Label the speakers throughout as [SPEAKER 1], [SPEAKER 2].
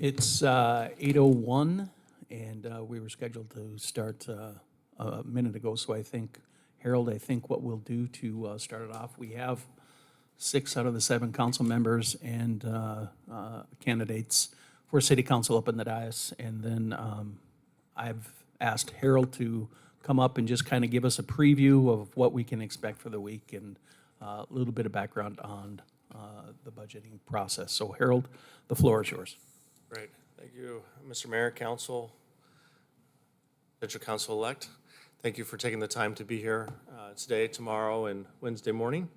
[SPEAKER 1] It's 8:01, and we were scheduled to start a minute ago, so I think, Harold, I think what we'll do to start it off, we have 6 out of the 7 council members and candidates for city council up in the dais, and then I've asked Harold to come up and just kind of give us a preview of what we can expect for the week and a little bit of background on the budgeting process. So Harold, the floor is yours.
[SPEAKER 2] Great. Thank you, Mr. Mayor, Council, District Council-elect. Thank you for taking the time to be here today, tomorrow, and Wednesday morning.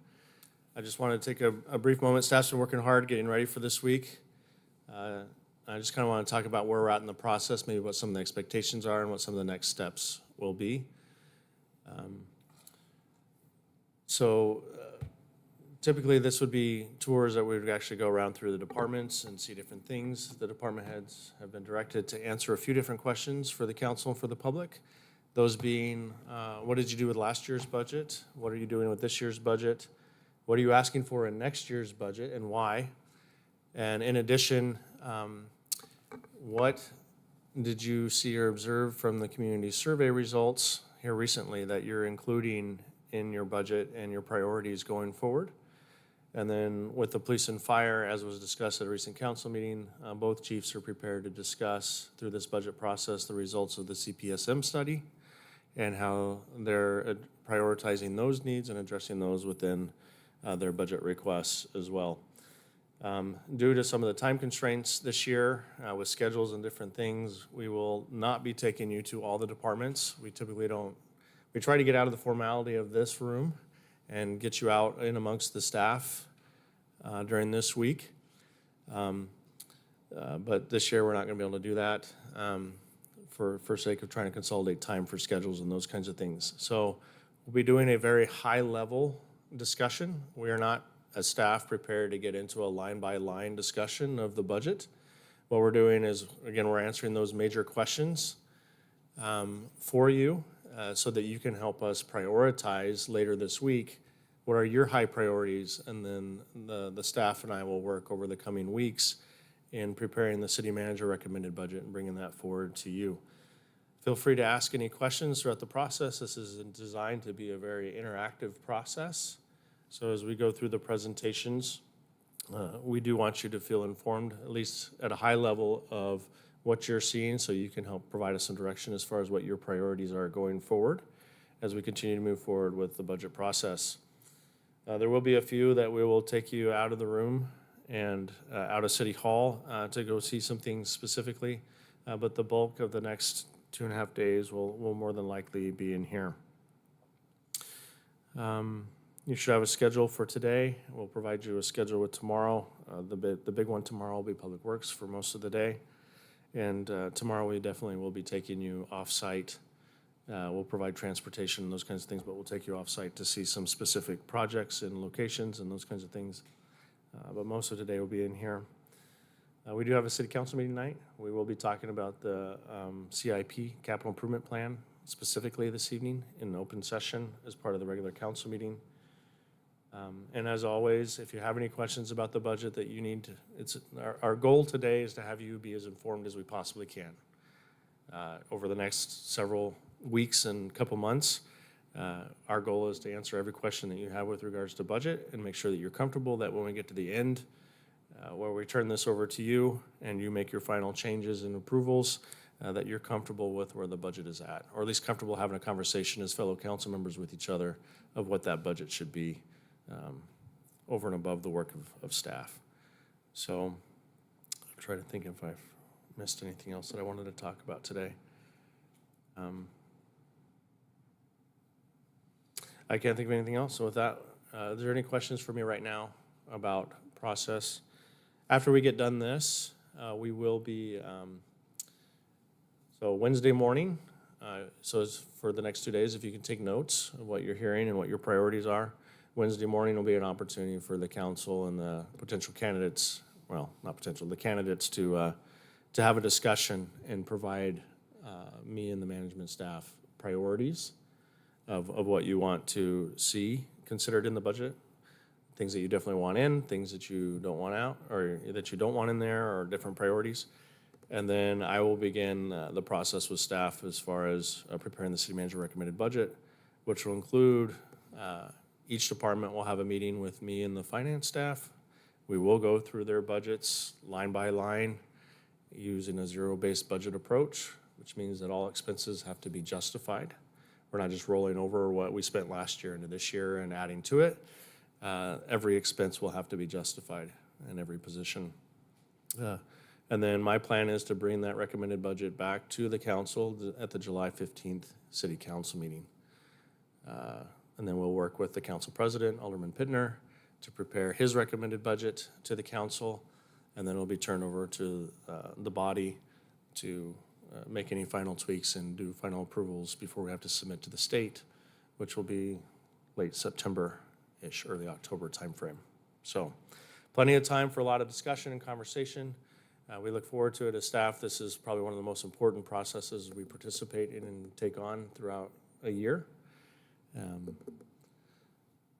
[SPEAKER 2] I just wanted to take a brief moment. Staff's been working hard getting ready for this week. I just kind of want to talk about where we're at in the process, maybe what some of the expectations are and what some of the next steps will be. Typically, this would be tours that we would actually go around through the departments and see different things. The department heads have been directed to answer a few different questions for the council and for the public. Those being, what did you do with last year's budget? What are you doing with this year's budget? What are you asking for in next year's budget and why? And in addition, what did you see or observe from the community survey results here recently that you're including in your budget and your priorities going forward? And then with the police and fire, as was discussed at a recent council meeting, both chiefs are prepared to discuss through this budget process the results of the CPSM study and how they're prioritizing those needs and addressing those within their budget requests as well. Due to some of the time constraints this year with schedules and different things, we will not be taking you to all the departments. We typically don't. We try to get out of the formality of this room and get you out in amongst the staff during this week. But this year, we're not going to be able to do that for sake of trying to consolidate time for schedules and those kinds of things. So we'll be doing a very high-level discussion. We are not, as staff, prepared to get into a line-by-line discussion of the budget. What we're doing is, again, we're answering those major questions for you so that you can help us prioritize later this week what are your high priorities, and then the staff and I will work over the coming weeks in preparing the city manager recommended budget and bringing that forward to you. Feel free to ask any questions throughout the process. This is designed to be a very interactive process. So as we go through the presentations, we do want you to feel informed, at least at a high level, of what you're seeing so you can help provide us some direction as far as what your priorities are going forward as we continue to move forward with the budget process. There will be a few that we will take you out of the room and out of City Hall to go see some things specifically, but the bulk of the next 2.5 days will more than likely be in here. You should have a schedule for today. We'll provide you a schedule with tomorrow. The big one tomorrow will be Public Works for most of the day. And tomorrow we definitely will be taking you off-site. We'll provide transportation and those kinds of things, but we'll take you off-site to see some specific projects and locations and those kinds of things. But most of today will be in here. We do have a city council meeting tonight. We will be talking about the CIP, Capital Improvement Plan, specifically this evening in an open session as part of the regular council meeting. And as always, if you have any questions about the budget that you need to, our goal today is to have you be as informed as we possibly can. Over the next several weeks and couple months, our goal is to answer every question that you have with regards to budget and make sure that you're comfortable that when we get to the end, where we turn this over to you and you make your final changes and approvals, that you're comfortable with where the budget is at, or at least comfortable having a conversation as fellow council members with each other of what that budget should be over and above the work of staff. So I'm trying to think if I've missed anything else that I wanted to talk about today. I can't think of anything else. So with that, are there any questions for me right now about process? After we get done this, we will be, so Wednesday morning, so as for the next 2 days, if you can take notes of what you're hearing and what your priorities are, Wednesday morning will be an opportunity for the council and the potential candidates, well, not potential, the candidates to have a discussion and provide me and the management staff priorities of what you want to see considered in the budget, things that you definitely want in, things that you don't want out, or that you don't want in there, or different priorities. And then I will begin the process with staff as far as preparing the city manager recommended budget, which will include each department will have a meeting with me and the finance staff. We will go through their budgets line by line using a zero-based budget approach, which means that all expenses have to be justified. We're not just rolling over what we spent last year into this year and adding to it. Every expense will have to be justified in every position. And then my plan is to bring that recommended budget back to the council at the July 15th city council meeting. And then we'll work with the council president, Alderman Pittner, to prepare his recommended budget to the council. And then it'll be turned over to the body to make any final tweaks and do final approvals before we have to submit to the state, which will be late September-ish, early October timeframe. So plenty of time for a lot of discussion and conversation. We look forward to it as staff. This is probably one of the most important processes we participate in and take on throughout a year.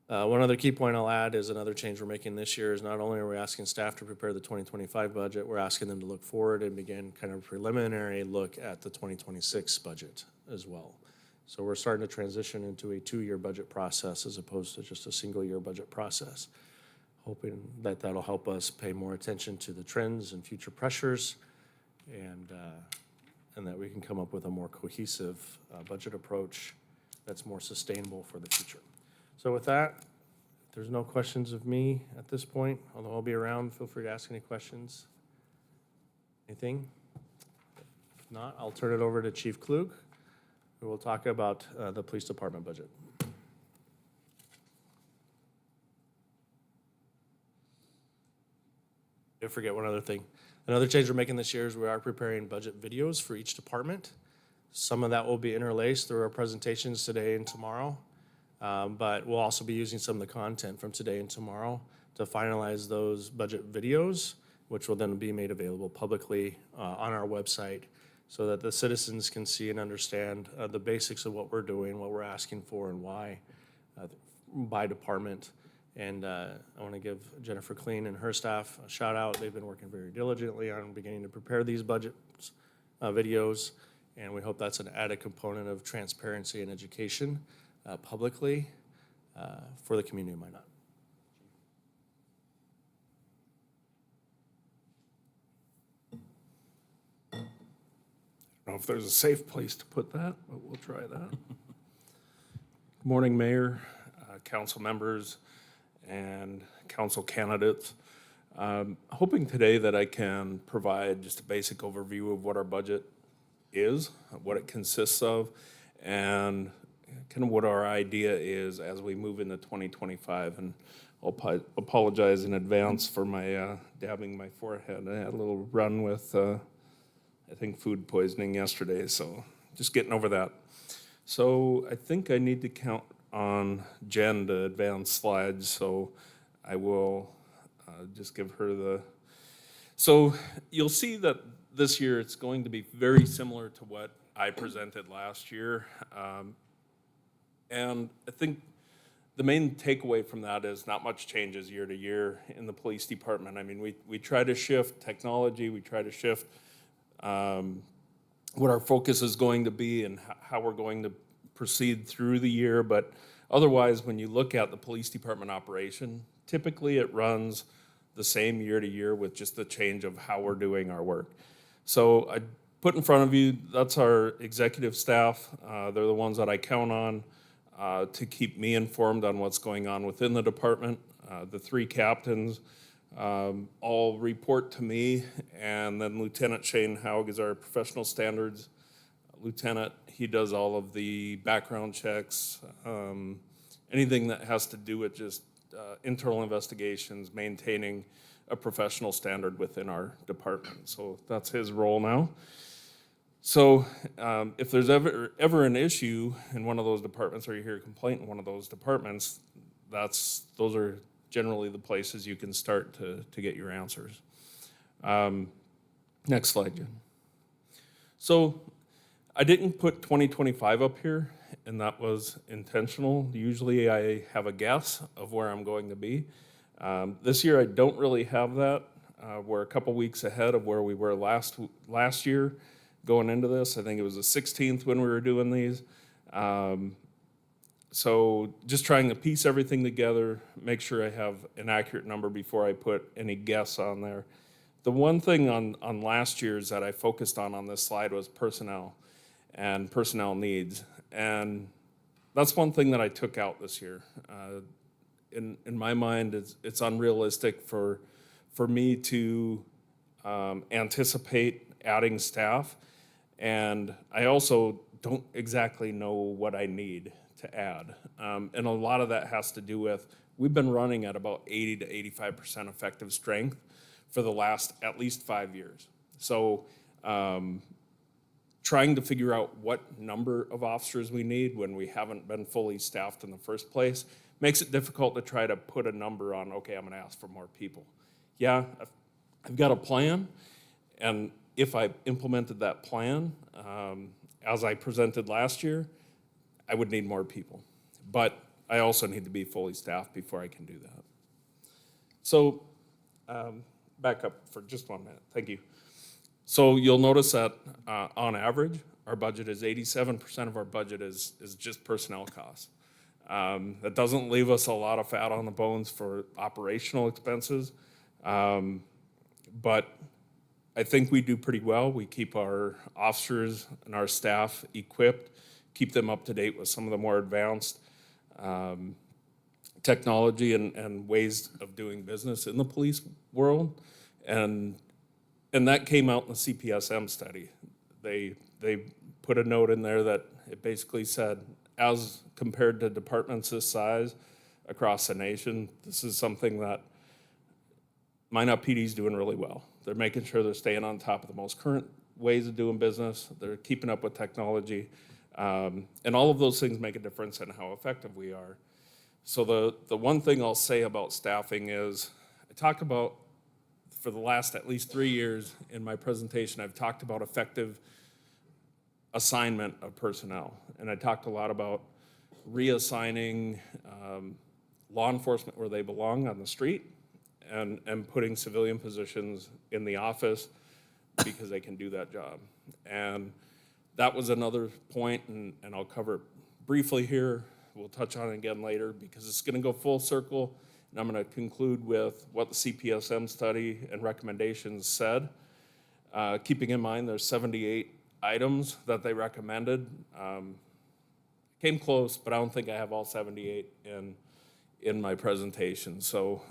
[SPEAKER 2] One other key point I'll add is another change we're making this year is not only are we asking staff to prepare the 2025 budget, we're asking them to look forward and begin kind of a preliminary look at the 2026 budget as well. So we're starting to transition into a 2-year budget process as opposed to just a single-year budget process, hoping that that'll help us pay more attention to the trends and future pressures and that we can come up with a more cohesive budget approach that's more sustainable for the future. So with that, if there's no questions of me at this point, although I'll be around, feel free to ask any questions. Anything? If not, I'll turn it over to Chief Klug, who will talk about the police department budget. I forget one other thing. Another change we're making this year is we are preparing budget videos for each department. Some of that will be interlaced through our presentations today and tomorrow. But we'll also be using some of the content from today and tomorrow to finalize those budget videos, which will then be made available publicly on our website so that the citizens can see and understand the basics of what we're doing, what we're asking for, and why by department. And I want to give Jennifer Kleen and her staff a shout out. They've been working very diligently on beginning to prepare these budget videos, and we hope that's an added component of transparency and education publicly for the community of Minot.
[SPEAKER 3] I don't know if there's a safe place to put that, but we'll try that. Good morning, Mayor, council members, and council candidates. Hoping today that I can provide just a basic overview of what our budget is, what it consists of, and kind of what our idea is as we move into 2025. And I'll apologize in advance for my dabbing my forehead. I had a little run with, I think, food poisoning yesterday, so just getting over that. So I think I need to count on Jen to advance slides, so I will just give her the... So you'll see that this year it's going to be very similar to what I presented last year. And I think the main takeaway from that is not much changes year to year in the police department. I mean, we try to shift technology, we try to shift what our focus is going to be and how we're going to proceed through the year. But otherwise, when you look at the police department operation, typically it runs the same year to year with just the change of how we're doing our work. So I put in front of you, that's our executive staff. They're the ones that I count on to keep me informed on what's going on within the department. The 3 captains all report to me, and then Lieutenant Shane Haug is our professional standards lieutenant. He does all of the background checks, anything that has to do with just internal investigations, maintaining a professional standard within our department. So that's his role now. So if there's ever an issue in one of those departments, or you hear a complaint in one of those departments, those are generally the places you can start to get your answers. Next slide, Jen. So I didn't put 2025 up here, and that was intentional. Usually I have a guess of where I'm going to be. This year I don't really have that. We're a couple weeks ahead of where we were last year going into this. I think it was the 16th when we were doing these. So just trying to piece everything together, make sure I have an accurate number before I put any guess on there. The one thing on last year's that I focused on this slide was personnel and personnel needs. And that's one thing that I took out this year. In my mind, it's unrealistic for me to anticipate adding staff. And I also don't exactly know what I need to add. And a lot of that has to do with, we've been running at about 80 to 85% effective strength for the last at least 5 years. So trying to figure out what number of officers we need when we haven't been fully staffed in the first place makes it difficult to try to put a number on, okay, I'm gonna ask for more people. Yeah, I've got a plan, and if I implemented that plan as I presented last year, I would need more people. But I also need to be fully staffed before I can do that. So back up for just 1 minute, thank you. So you'll notice that on average, our budget is 87% of our budget is just personnel costs. That doesn't leave us a lot of fat on the bones for operational expenses, but I think we do pretty well. We keep our officers and our staff equipped, keep them up to date with some of the more advanced technology and ways of doing business in the police world. And that came out in the CPSM study. They put a note in there that it basically said, as compared to departments this size across the nation, this is something that Minot PD is doing really well. They're making sure they're staying on top of the most current ways of doing business. They're keeping up with technology. And all of those things make a difference in how effective we are. So the one thing I'll say about staffing is, I talk about, for the last at least 3 years in my presentation, I've talked about effective assignment of personnel. And I talked a lot about reassigning law enforcement where they belong on the street and putting civilian positions in the office because they can do that job. And that was another point, and I'll cover it briefly here. We'll touch on it again later because it's gonna go full circle. And I'm going to conclude with what the CPSM study and recommendations said. Keeping in mind there's 78 items that they recommended. Came close, but I don't think I have all 78 in my presentation. So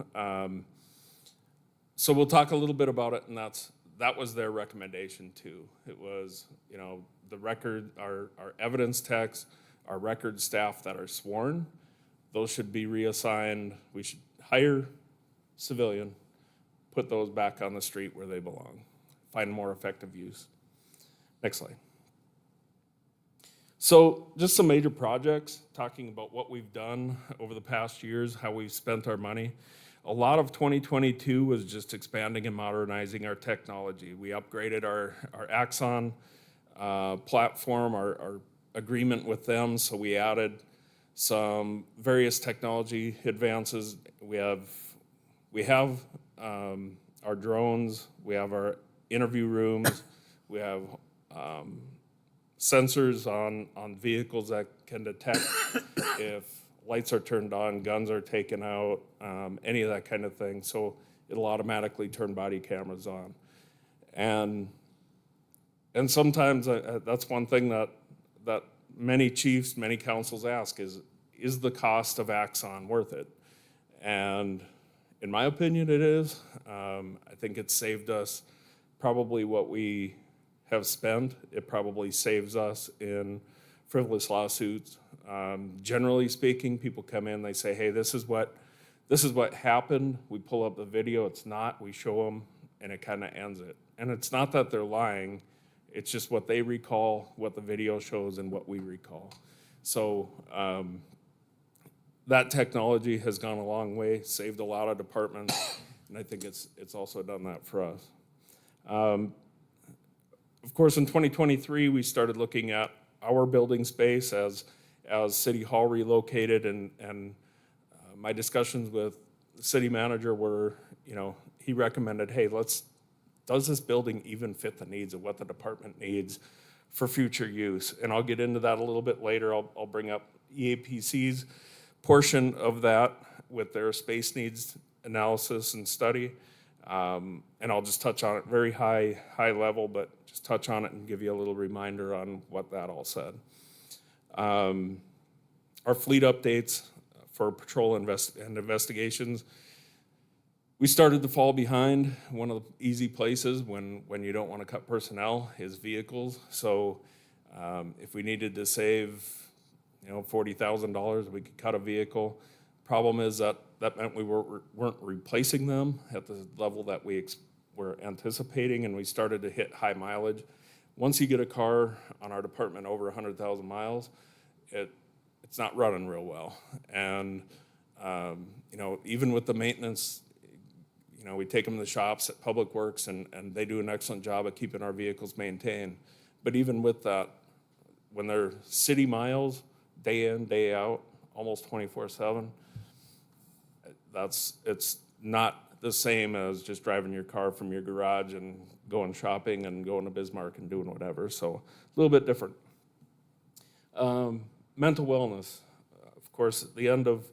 [SPEAKER 3] we'll talk a little bit about it, and that was their recommendation too. It was, the record, our evidence techs, our record staff that are sworn, those should be reassigned. We should hire civilian, put those back on the street where they belong, find more effective use. Next slide. So just some major projects, talking about what we've done over the past years, how we've spent our money. A lot of 2022 was just expanding and modernizing our technology. We upgraded our Axon platform, our agreement with them, so we added some various technology advances. We have our drones, we have our interview rooms, we have sensors on vehicles that can detect if lights are turned on, guns are taken out, any of that kind of thing. So it'll automatically turn body cameras on. And sometimes that's one thing that many chiefs, many councils ask is the cost of Axon worth it? And in my opinion, it is. I think it saved us probably what we have spent. It probably saves us in frivolous lawsuits. Generally speaking, people come in, they say, hey, this is what happened. We pull up the video, it's not, we show them, and it kind of ends it. And it's not that they're lying, it's just what they recall, what the video shows, and what we recall. So that technology has gone a long way, saved a lot of departments, and I think it's also done that for us. Of course, in 2023, we started looking at our building space as City Hall relocated, and my discussions with the city manager were, he recommended, hey, does this building even fit the needs of what the department needs for future use? And I'll get into that a little bit later. I'll bring up EAPC's portion of that with their space needs analysis and study. And I'll just touch on it very high level, but just touch on it and give you a little reminder on what that all said. Our fleet updates for patrol and investigations. We started to fall behind. One of the easy places when you don't want to cut personnel is vehicles. So if we needed to save, $40,000, we could cut a vehicle. Problem is that meant we weren't replacing them at the level that we were anticipating, and we started to hit high mileage. Once you get a car on our department over 100,000 miles, it's not running real well. And even with the maintenance, we take them to the shops at Public Works, and they do an excellent job of keeping our vehicles maintained. But even with that, when they're city miles, day in, day out, almost 24/7, it's not the same as just driving your car from your garage and going shopping and going to Bismarck and doing whatever. So a little bit different. Mental wellness. Of course, at the end of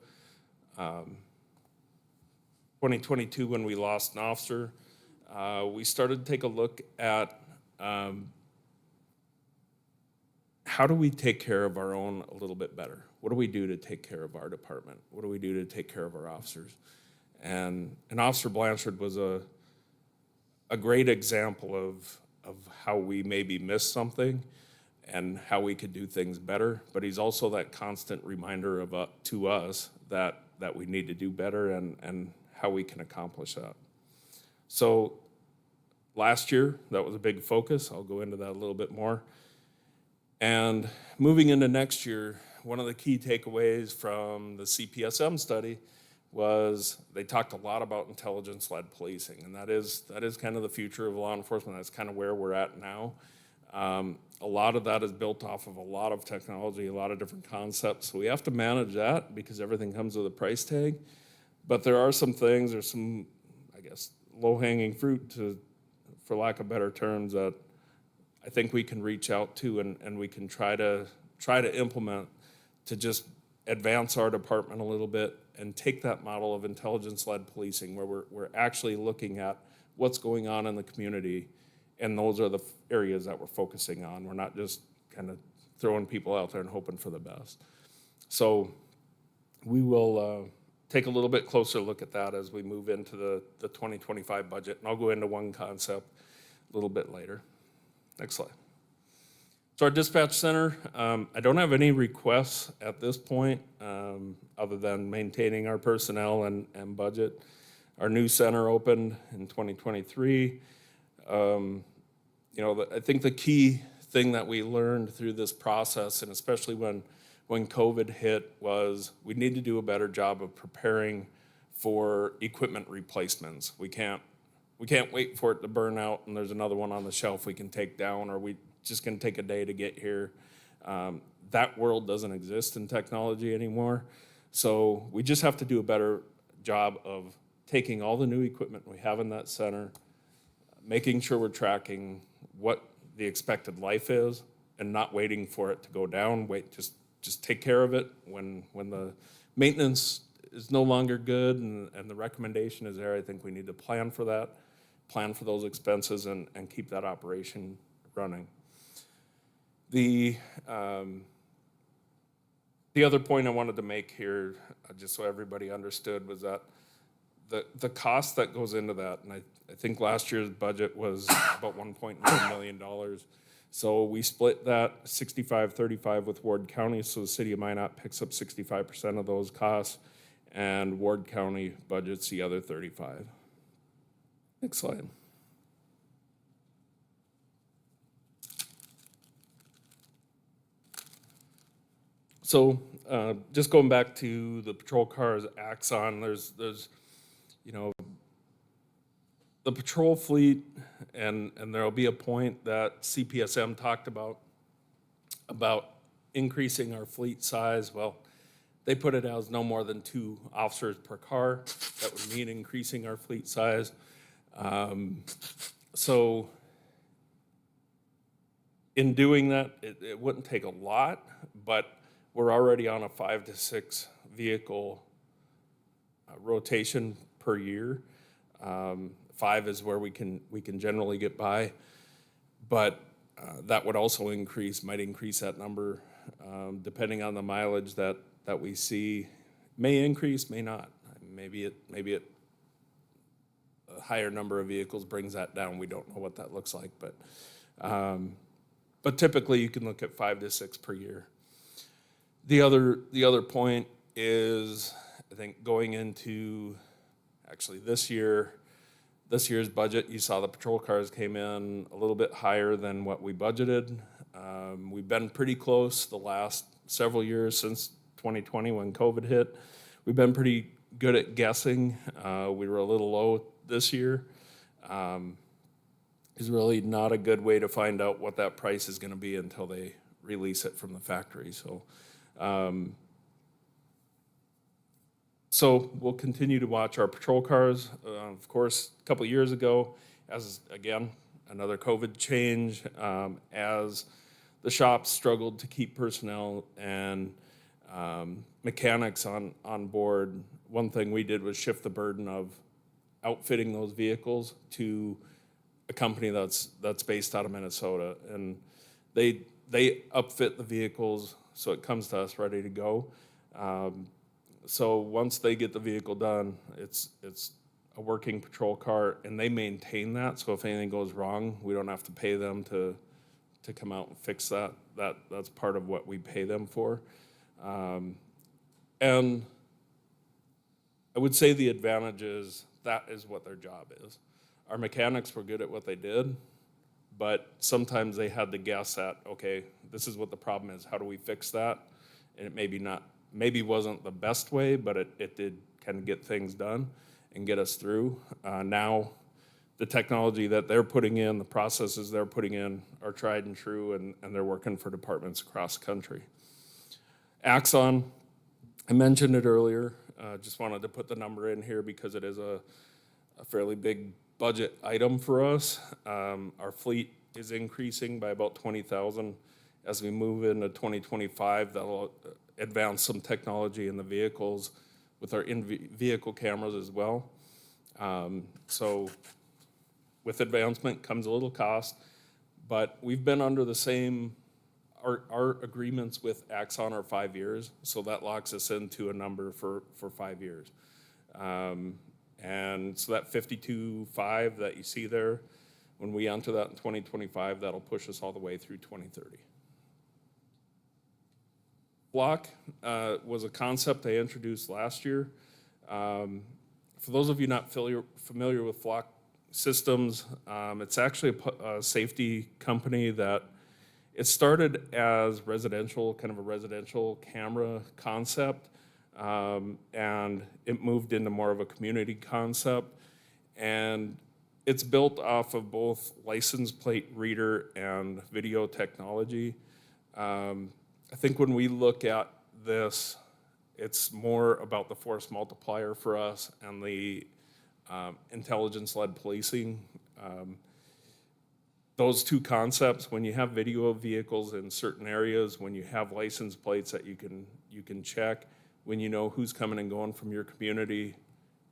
[SPEAKER 3] 2022, when we lost an officer, we started to take a look at how do we take care of our own a little bit better? What do we do to take care of our department? What do we do to take care of our officers? And Officer Blanchard was a great example of how we maybe missed something and how we could do things better. But he's also that constant reminder to us that we need to do better and how we can accomplish that. So last year, that was a big focus. I'll go into that a little bit more. And moving into next year, one of the key takeaways from the CPSM study was they talked a lot about intelligence-led policing, and that is kind of the future of law enforcement. That's kind of where we're at now. A lot of that is built off of a lot of technology, a lot of different concepts. So we have to manage that because everything comes with a price tag. But there are some things, there's some, I guess, low-hanging fruit, for lack of better terms, that I think we can reach out to and we can try to implement to just advance our department a little bit and take that model of intelligence-led policing where we're actually looking at what's going on in the community, and those are the areas that we're focusing on. We're not just kind of throwing people out there and hoping for the best. So we will take a little bit closer look at that as we move into the 2025 budget, and I'll go into one concept a little bit later. Next slide. So our dispatch center, I don't have any requests at this point other than maintaining our personnel and budget. Our new center opened in 2023. I think the key thing that we learned through this process, and especially when COVID hit, was we need to do a better job of preparing for equipment replacements. We can't wait for it to burn out and there's another one on the shelf we can take down, or we just gonna take a day to get here. That world doesn't exist in technology anymore. So we just have to do a better job of taking all the new equipment we have in that center, making sure we're tracking what the expected life is and not waiting for it to go down. Just take care of it when the maintenance is no longer good and the recommendation is there. I think we need to plan for that, plan for those expenses and keep that operation running. The other point I wanted to make here, just so everybody understood, was that the cost that goes into that, and I think last year's budget was about $1.9 million. So we split that 65-35 with Ward County, so the city of Minot picks up 65% of those costs, and Ward County budgets the other 35. Next slide. So just going back to the patrol cars, Axon, there's the patrol fleet, and there'll be a point that CPSM talked about increasing our fleet size. Well, they put it as no more than 2 officers per car. That would mean increasing our fleet size. So in doing that, it wouldn't take a lot, but we're already on a 5 to 6 vehicle rotation per year. 5 is where we can generally get by, but that would also might increase that number, depending on the mileage that we see. May increase, may not. Maybe it a higher number of vehicles brings that down. We don't know what that looks like, but typically you can look at 5 to 6 per year. The other point is, I think going into actually this year's budget, you saw the patrol cars came in a little bit higher than what we budgeted. We've been pretty close the last several years since 2020 when COVID hit. We've been pretty good at guessing. We were a little low this year. Is really not a good way to find out what that price is going to be until they release it from the factory. So we'll continue to watch our patrol cars. Of course, a couple of years ago, as again, another COVID change, as the shops struggled to keep personnel and mechanics on board, one thing we did was shift the burden of outfitting those vehicles to a company that's based out of Minnesota, and they upfit the vehicles so it comes to us ready to go. So once they get the vehicle done, it's a working patrol car, and they maintain that. So if anything goes wrong, we don't have to pay them to come out and fix that. That's part of what we pay them for. And I would say the advantage is that is what their job is. Our mechanics were good at what they did, but sometimes they had to guess at, okay, this is what the problem is. How do we fix that? And it maybe wasn't the best way, but it did kind of get things done and get us through. Now, the technology that they're putting in, the processes they're putting in are tried and true, and they're working for departments across the country. Axon, I mentioned it earlier. Just wanted to put the number in here because it is a fairly big budget item for us. Our fleet is increasing by about 20,000 as we move into 2025. That'll advance some technology in the vehicles with our in-vehicle cameras as well. So with advancement comes a little cost, but we've been under the same, our agreements with Axon are 5 years, so that locks us into a number for 5 years. And so that 52.5 that you see there, when we enter that in 2025, that'll push us all the way through 2030. Flock was a concept I introduced last year. For those of you not familiar with Flock systems, it's actually a safety company that it started as residential, kind of a residential camera concept. And it moved into more of a community concept, and it's built off of both license plate reader and video technology. I think when we look at this, it's more about the force multiplier for us and the intelligence-led policing. Those two concepts, when you have video of vehicles in certain areas, when you have license plates that you can check, when you know who's coming and going from your community,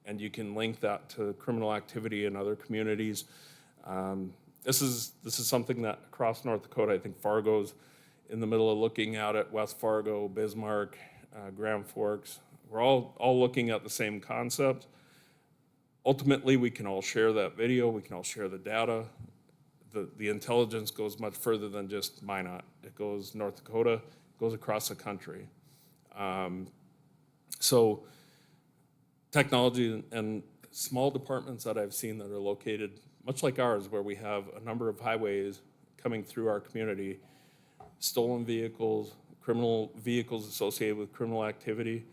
[SPEAKER 3] and you can link that to criminal activity in other communities. This is something that across North Dakota, I think Fargo's in the middle of looking at it. West Fargo, Bismarck, Grand Forks, we're all looking at the same concept. Ultimately, we can all share that video, we can all share the data. The intelligence goes much further than just Minot. It goes North Dakota, it goes across the country. So technology and small departments that I've seen that are located, much like ours, where we have a number of highways coming through our community, stolen vehicles, criminal vehicles associated with criminal activity,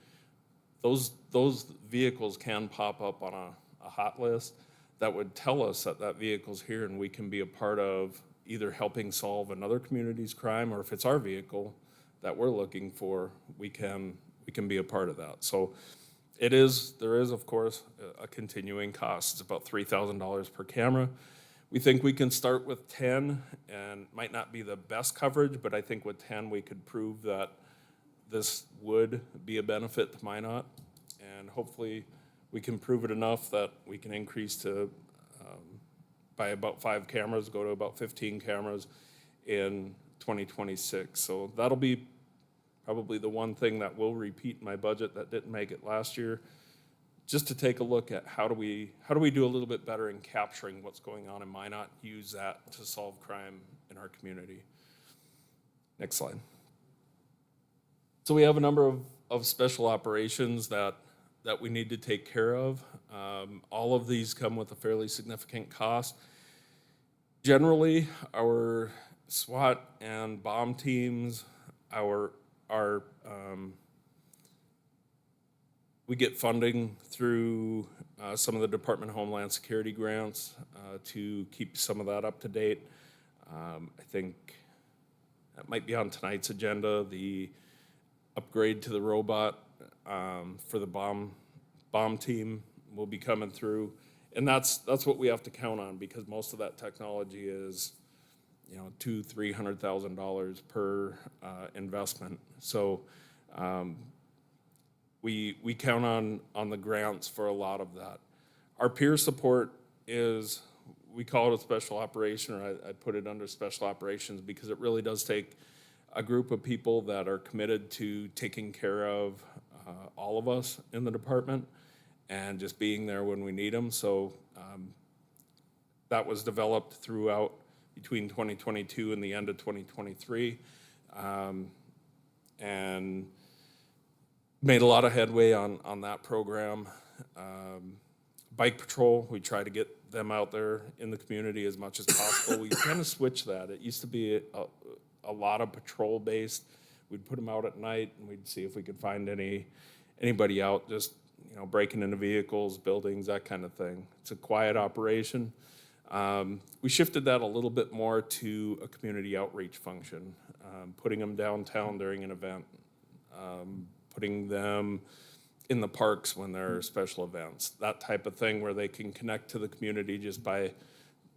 [SPEAKER 3] those vehicles can pop up on a hot list that would tell us that vehicle's here, and we can be a part of either helping solve another community's crime, or if it's our vehicle that we're looking for, we can be a part of that. So There is, of course, a continuing cost. It's about $3,000 per camera. We think we can start with 10, and might not be the best coverage, but I think with 10 we could prove that this would be a benefit to Minot, and hopefully we can prove it enough that we can increase to by about 5 cameras, go to about 15 cameras in 2026. So that'll be probably the one thing that will repeat in my budget that didn't make it last year, just to take a look at how do we do a little bit better in capturing what's going on in Minot, use that to solve crime in our community. Next slide. So we have a number of special operations that we need to take care of. All of these come with a fairly significant cost. Generally, our SWAT and bomb teams, we get funding through some of the Department of Homeland Security grants to keep some of that up to date. I think that might be on tonight's agenda, the upgrade to the robot for the bomb team will be coming through. And that's what we have to count on, because most of that technology is, $200,000-$300,000 per investment. So we count on the grants for a lot of that. Our peer support is, we call it a special operation, or I put it under special operations, because it really does take a group of people that are committed to taking care of all of us in the department and just being there when we need them. So that was developed throughout between 2022 and the end of 2023, and made a lot of headway on that program. Bike patrol, we try to get them out there in the community as much as possible. We kind of switched that. It used to be a lot of patrol based. We'd put them out at night and we'd see if we could find anybody out just breaking into vehicles, buildings, that kind of thing. It's a quiet operation. We shifted that a little bit more to a community outreach function, putting them downtown during an event, putting them in the parks when there are special events, that type of thing, where they can connect to the community just by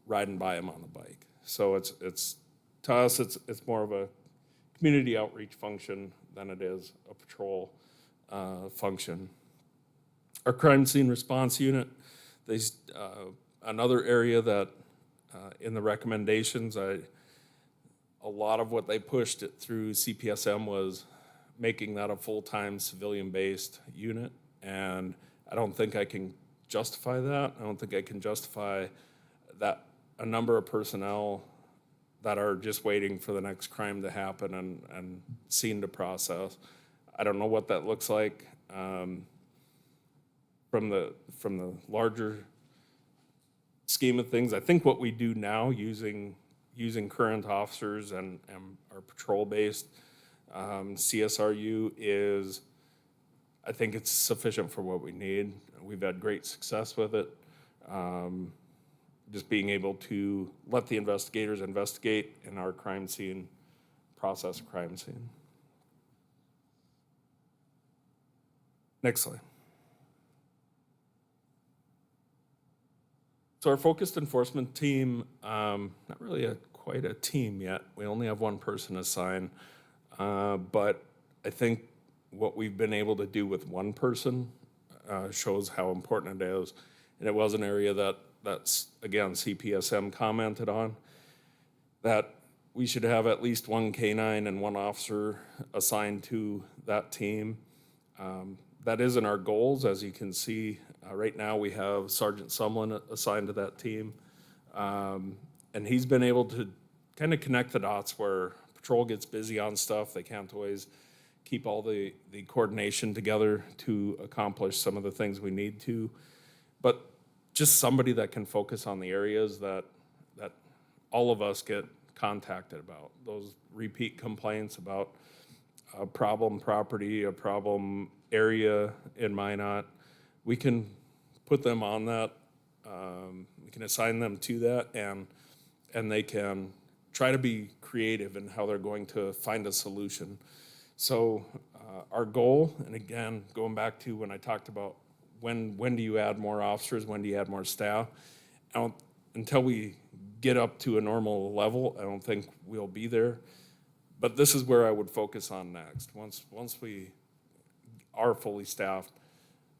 [SPEAKER 3] riding by them on the bike. So it's to us, it's more of a community outreach function than it is a patrol function. Our crime scene response unit, another area that in the recommendations, a lot of what they pushed it through CPSM was making that a full-time civilian-based unit, and I don't think I can justify that. I don't think I can justify that a number of personnel that are just waiting for the next crime to happen and scene to process. I don't know what that looks like from the larger scheme of things. I think what we do now, using current officers and our patrol-based CSRU, is, I think it's sufficient for what we need. We've had great success with it. Just being able to let the investigators investigate in our crime scene, process crime scene. Next slide. So our focused enforcement team, not really quite a team yet. We only have one person assigned. But I think what we've been able to do with one person shows how important it is. And it was an area that's, again, CPSM commented on, that we should have at least one K-9 and one officer assigned to that team. That isn't our goals. As you can see, right now we have Sergeant Sumlin assigned to that team. And he's been able to kind of connect the dots where patrol gets busy on stuff. They can't always keep all the coordination together to accomplish some of the things we need to. But just somebody that can focus on the areas that all of us get contacted about, those repeat complaints about a problem property, a problem area in Minot. We can put them on that. We can assign them to that, and they can try to be creative in how they're going to find a solution. So Our goal, and again, going back to when I talked about when do you add more officers, when do you add more staff, until we get up to a normal level, I don't think we'll be there. But this is where I would focus on next. Once we are fully staffed,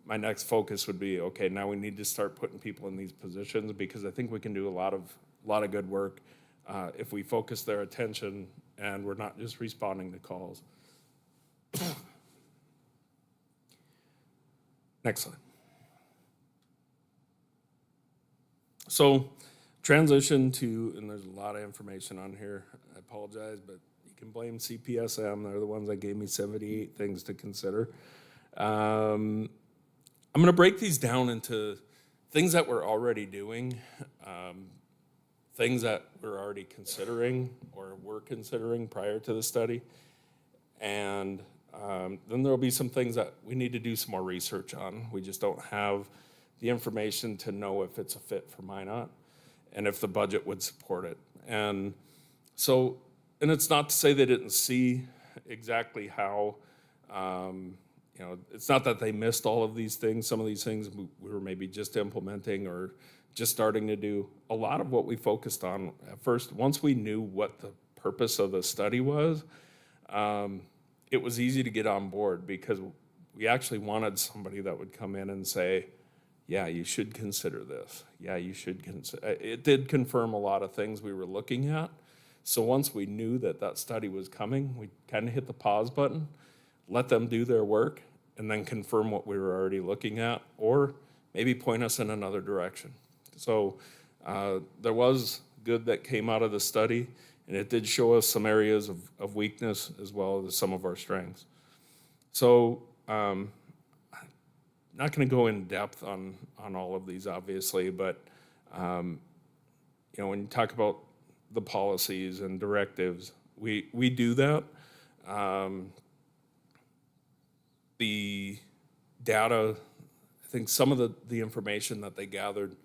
[SPEAKER 3] my next focus would be, okay, now we need to start putting people in these positions, because I think we can do a lot of good work if we focus their attention and we're not just responding to calls. Next slide. So transition to, and there's a lot of information on here, I apologize, but you can blame CPSM. They're the ones that gave me 78 things to consider. I'm gonna break these down into things that we're already doing, things that we're already considering or were considering prior to the study, and then there'll be some things that we need to do some more research on. We just don't have the information to know if it's a fit for Minot and if the budget would support it. And so, and it's not to say they didn't see exactly how, it's not that they missed all of these things. Some of these things we were maybe just implementing or just starting to do. A lot of what we focused on at first, once we knew what the purpose of the study was, it was easy to get on board, because we actually wanted somebody that would come in and say, yeah, you should consider this. Yeah, you should consider. It did confirm a lot of things we were looking at. So once we knew that that study was coming, we kind of hit the pause button, let them do their work, and then confirm what we were already looking at, or maybe point us in another direction. So there was good that came out of the study, and it did show us some areas of weakness as well as some of our strengths. So not going to go in depth on all of these, obviously, but when you talk about the policies and directives, we do that. The data, I think some of the information that they gathered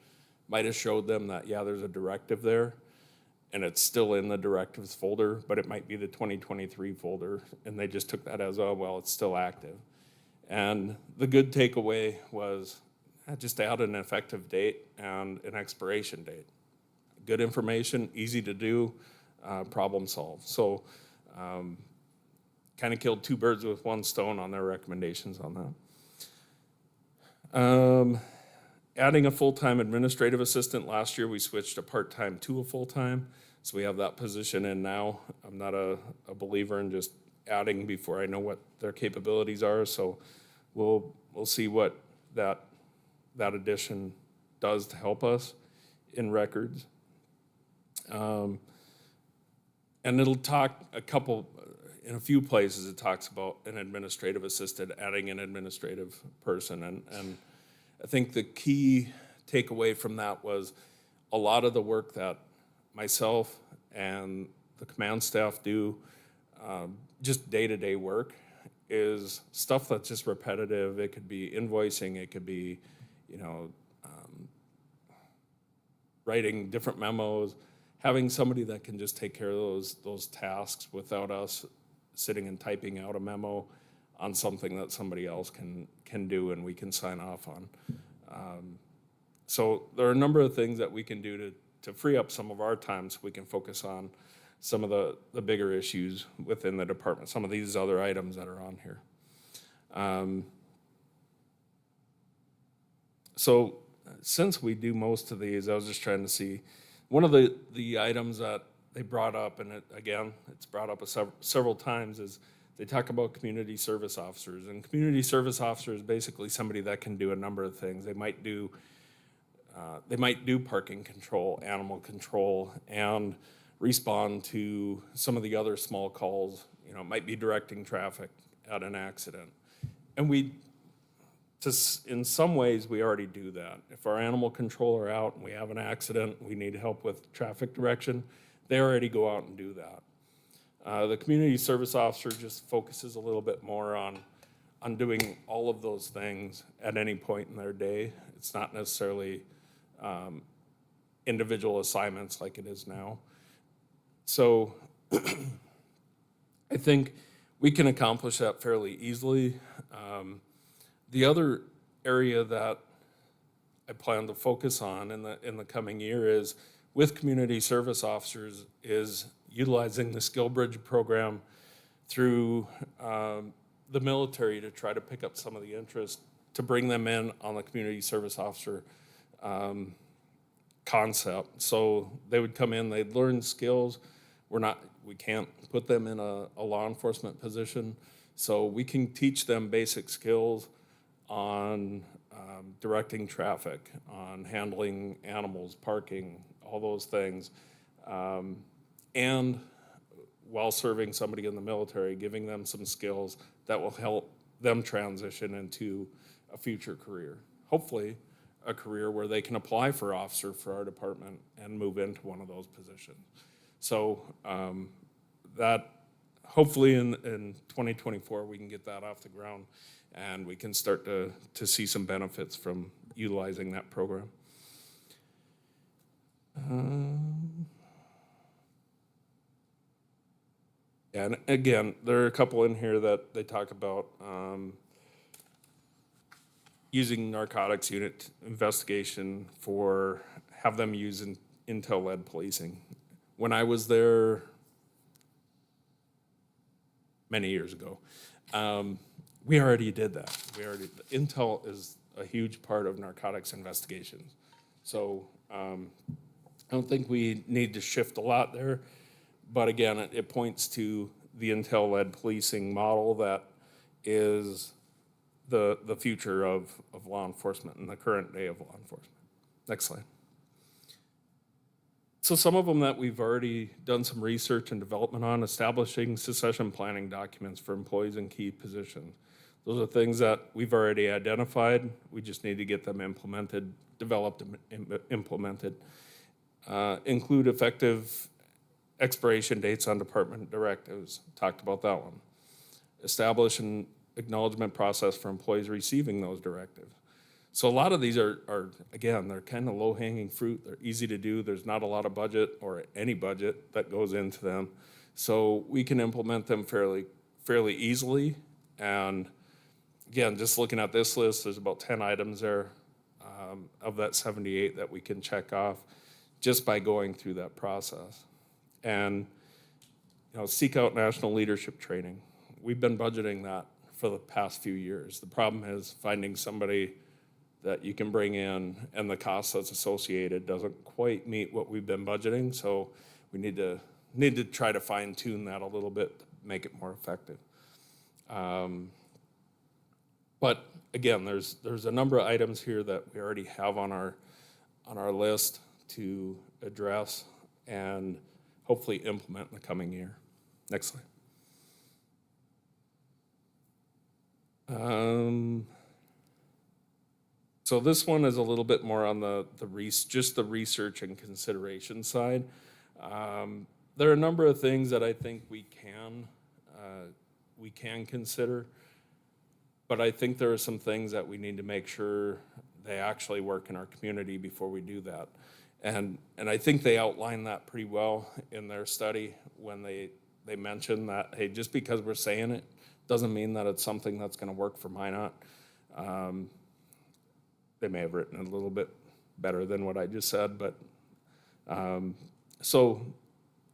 [SPEAKER 3] might have showed them that, yeah, there's a directive there, and it's still in the directives folder, but it might be the 2023 folder, and they just took that as, oh, well, it's still active. And the good takeaway was just add an effective date and an expiration date. Good information, easy to do, problem solved. So kind of killed two birds with one stone on their recommendations on that. Adding a full-time administrative assistant. Last year we switched a part-time to a full-time, so we have that position in now. I'm not a believer in just adding before I know what their capabilities are, so we'll see what that addition does to help us in records. And it'll talk in a few places it talks about an administrative assistant, adding an administrative person, and I think the key takeaway from that was a lot of the work that myself and the command staff do, just day-to-day work, is stuff that's just repetitive. It could be invoicing, it could be, writing different memos, having somebody that can just take care of those tasks without us sitting and typing out a memo on something that somebody else can do and we can sign off on. So there are a number of things that we can do to free up some of our time so we can focus on some of the bigger issues within the department, some of these other items that are on here. So since we do most of these, I was just trying to see, one of the items that they brought up, and it's brought up several times, is they talk about community service officers. And community service officer is basically somebody that can do a number of things. They might do parking control, animal control, and respond to some of the other small calls. It might be directing traffic at an accident. And in some ways, we already do that. If our animal control are out and we have an accident, we need help with traffic direction, they already go out and do that. The community service officer just focuses a little bit more on doing all of those things at any point in their day. It's not necessarily individual assignments like it is now. So I think we can accomplish that fairly easily. The other area that I plan to focus on in the coming year is with community service officers is utilizing the Skill Bridge program through the military to try to pick up some of the interest to bring them in on the community service officer concept. So they would come in, they'd learn skills. We can't put them in a law enforcement position, so we can teach them basic skills on directing traffic, on handling animals, parking, all those things, and while serving somebody in the military, giving them some skills that will help them transition into a future career. Hopefully, a career where they can apply for officer for our department and move into one of those positions. So that hopefully in 2024 we can get that off the ground and we can start to see some benefits from utilizing that program. And again, there are a couple in here that they talk about using narcotics unit investigation have them use intel-led policing. When I was there many years ago, we already did that. Intel is a huge part of narcotics investigations. So I don't think we need to shift a lot there. But again, it points to the intel-led policing model that is the future of law enforcement and the current day of law enforcement. Next slide. So some of them that we've already done some research and development on, establishing succession planning documents for employees in key positions. Those are things that we've already identified. We just need to get them implemented, developed and implemented. Include effective expiration dates on department directives. Talked about that one. Establish an acknowledgement process for employees receiving those directives. So a lot of these are again, they're kind of low-hanging fruit. They're easy to do. There's not a lot of budget or any budget that goes into them. So we can implement them fairly easily. And again, just looking at this list, there's about 10 items there of that 78 that we can check off just by going through that process. And seek out national leadership training. We've been budgeting that for the past few years. The problem is finding somebody that you can bring in, and the cost that's associated doesn't quite meet what we've been budgeting. So we need to try to fine tune that a little bit to make it more effective. But again, there's a number of items here that we already have on our list to address and hopefully implement in the coming year. Next slide. So this one is a little bit more on just the research and consideration side. There are a number of things that I think we can consider, but I think there are some things that we need to make sure they actually work in our community before we do that. And I think they outline that pretty well in their study when they mention that, hey, just because we're saying it doesn't mean that it's something that's going to work for Minot. They may have written it a little bit better than what I just said, but so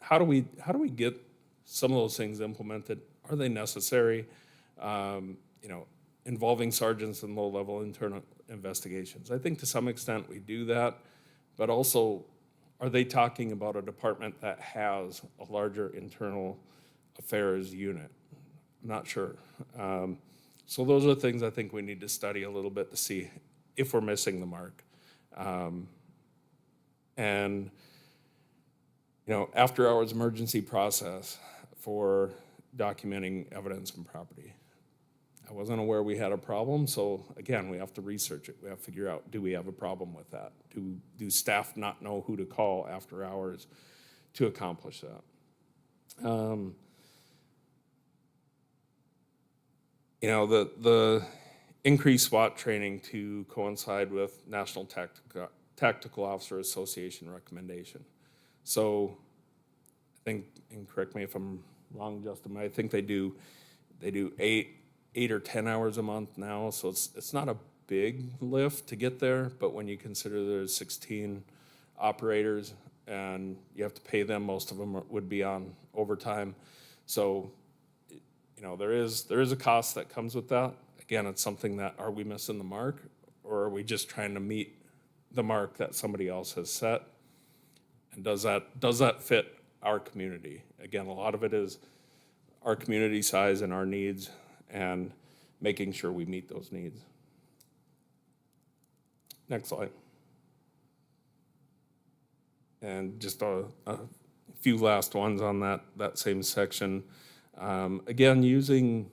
[SPEAKER 3] how do we get some of those things implemented? Are they necessary? Involving sergeants in low-level internal investigations. I think to some extent we do that, but also, are they talking about a department that has a larger internal affairs unit? I'm not sure. So those are things I think we need to study a little bit to see if we're missing the mark. And after hours emergency process for documenting evidence and property. I wasn't aware we had a problem, so again, we have to research it. We have to figure out, do we have a problem with that? Do staff not know who to call after hours to accomplish that? The increased SWAT training to coincide with National Tactical Officer Association recommendation. So I think, and correct me if I'm wrong, Justin, I think they do They do eight or 10 hours a month now, so it's not a big lift to get there, but when you consider there's 16 operators and you have to pay them, most of them would be on overtime. So, you know, there is a cost that comes with that. Again, it's something that, are we missing the mark, or are we just trying to meet the mark that somebody else has set? And does that fit our community? Again, a lot of it is our community size and our needs, and making sure we meet those needs. Next slide. And just a few last ones on that same section. Again, using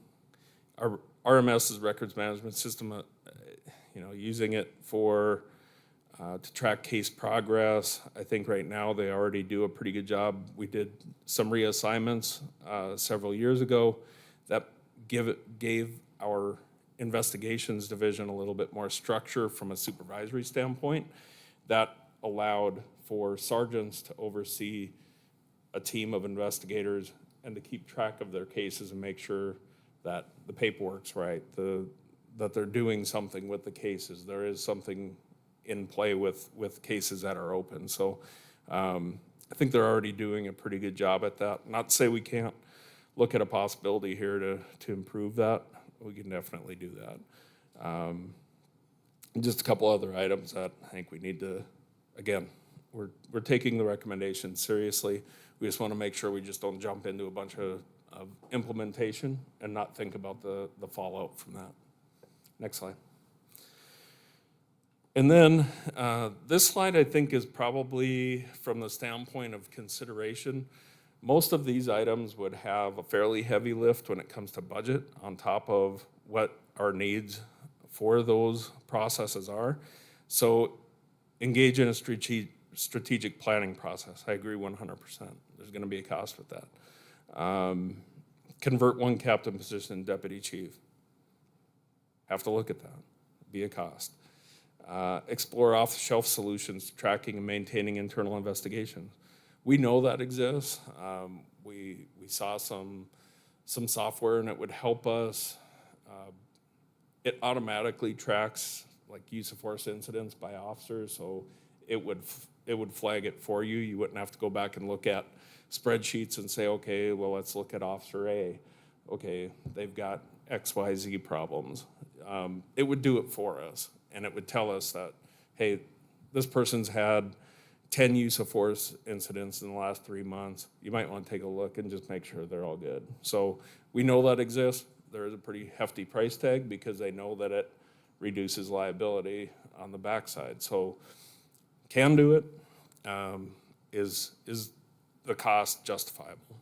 [SPEAKER 3] our RMS's records management system, using it for to track case progress. I think right now they already do a pretty good job. We did some reassignments several years ago that gave our investigations division a little bit more structure from a supervisory standpoint. That allowed for sergeants to oversee a team of investigators and to keep track of their cases and make sure that the paperwork's right, that they're doing something with the cases. There is something in play with cases that are open. So I think they're already doing a pretty good job at that. Not to say we can't look at a possibility here to improve that. We can definitely do that. Just a couple other items that I think we need to, again, we're taking the recommendations seriously. We just want to make sure we just don't jump into a bunch of implementation and not think about the fallout from that. Next slide. And then this slide, I think, is probably from the standpoint of consideration. Most of these items would have a fairly heavy lift when it comes to budget on top of what our needs for those processes are. So engage in a strategic planning process. I agree 100%. There's going to be a cost with that. Convert one captain position to deputy chief. Have to look at that. Be a cost. Explore off-the-shelf solutions to tracking and maintaining internal investigations. We know that exists. We saw some software, and it would help us. It automatically tracks like use of force incidents by officers, so it would flag it for you. You wouldn't have to go back and look at spreadsheets and say, okay, well, let's look at Officer A. Okay, they've got XYZ problems. It would do it for us, and it would tell us that, hey, this person's had 10 use of force incidents in the last 3 months. You might want to take a look and just make sure they're all good. So we know that exists. There is a pretty hefty price tag because they know that it reduces liability on the backside. So can do it. Is the cost justifiable?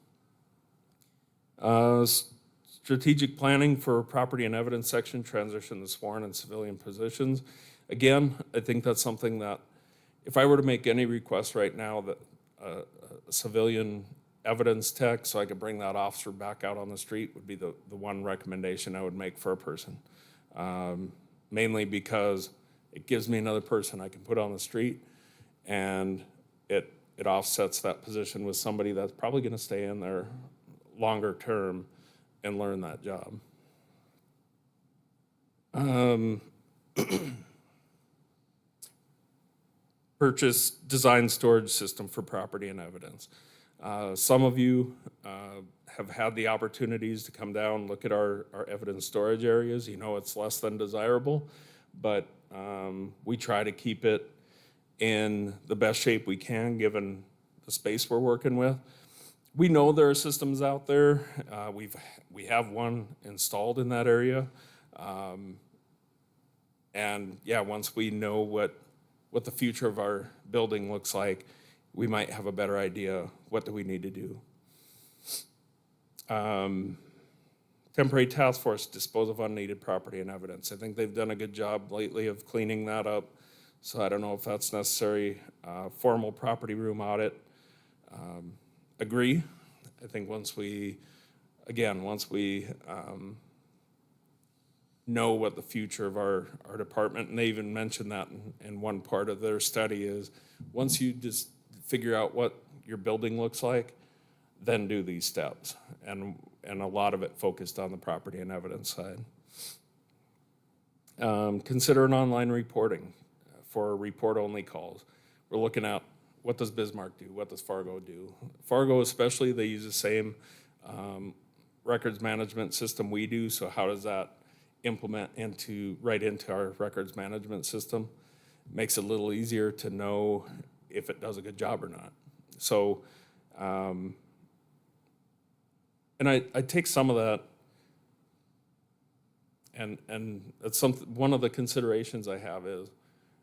[SPEAKER 3] Strategic planning for property and evidence section, transition to sworn and civilian positions. Again, I think that's something that if I were to make any request right now that a civilian evidence tech, so I could bring that officer back out on the street, would be the one recommendation I would make for a person. Mainly because it gives me another person I can put on the street, and it offsets that position with somebody that's probably going to stay in there longer term and learn that job. Purchase design storage system for property and evidence. Some of you have had the opportunities to come down, look at our evidence storage areas. You know it's less than desirable, but we try to keep it in the best shape we can given the space we're working with. We know there are systems out there. We have one installed in that area. And yeah, once we know what the future of our building looks like, we might have a better idea what do we need to do. Temporary task force dispose of unneeded property and evidence. I think they've done a good job lately of cleaning that up. So I don't know if that's necessary. Formal property room audit. Agree. I think once we know what the future of our department, and they even mentioned that in one part of their study, is once you just figure out what your building looks like, then do these steps. And a lot of it focused on the property and evidence side. Consider an online reporting for report-only calls. We're looking at what does Bismarck do? What does Fargo do? Fargo especially, they use the same records management system we do, so how does that implement right into our records management system? Makes it a little easier to know if it does a good job or not. So, and I take some of that, and it's one of the considerations I have is,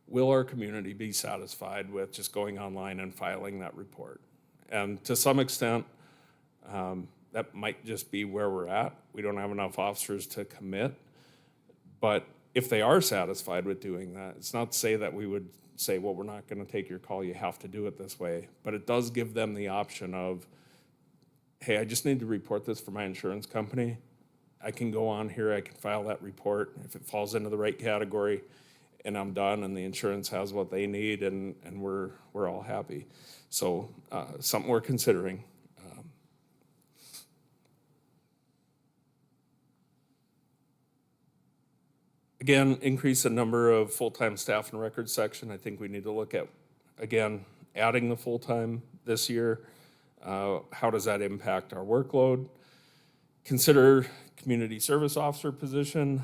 [SPEAKER 3] will our community be satisfied with just going online and filing that report? And to some extent, that might just be where we're at. We don't have enough officers to commit. But if they are satisfied with doing that, it's not to say that we would say, well, we're not going to take your call, you have to do it this way. But it does give them the option of, hey, I just need to report this for my insurance company. I can go on here, I can file that report. If it falls into the right category, and I'm done, and the insurance has what they need, and we're all happy. So something we're considering. Again, increase the number of full-time staff in the records section. I think we need to look at, again, adding the full-time this year. How does that impact our workload? Consider community service officer position.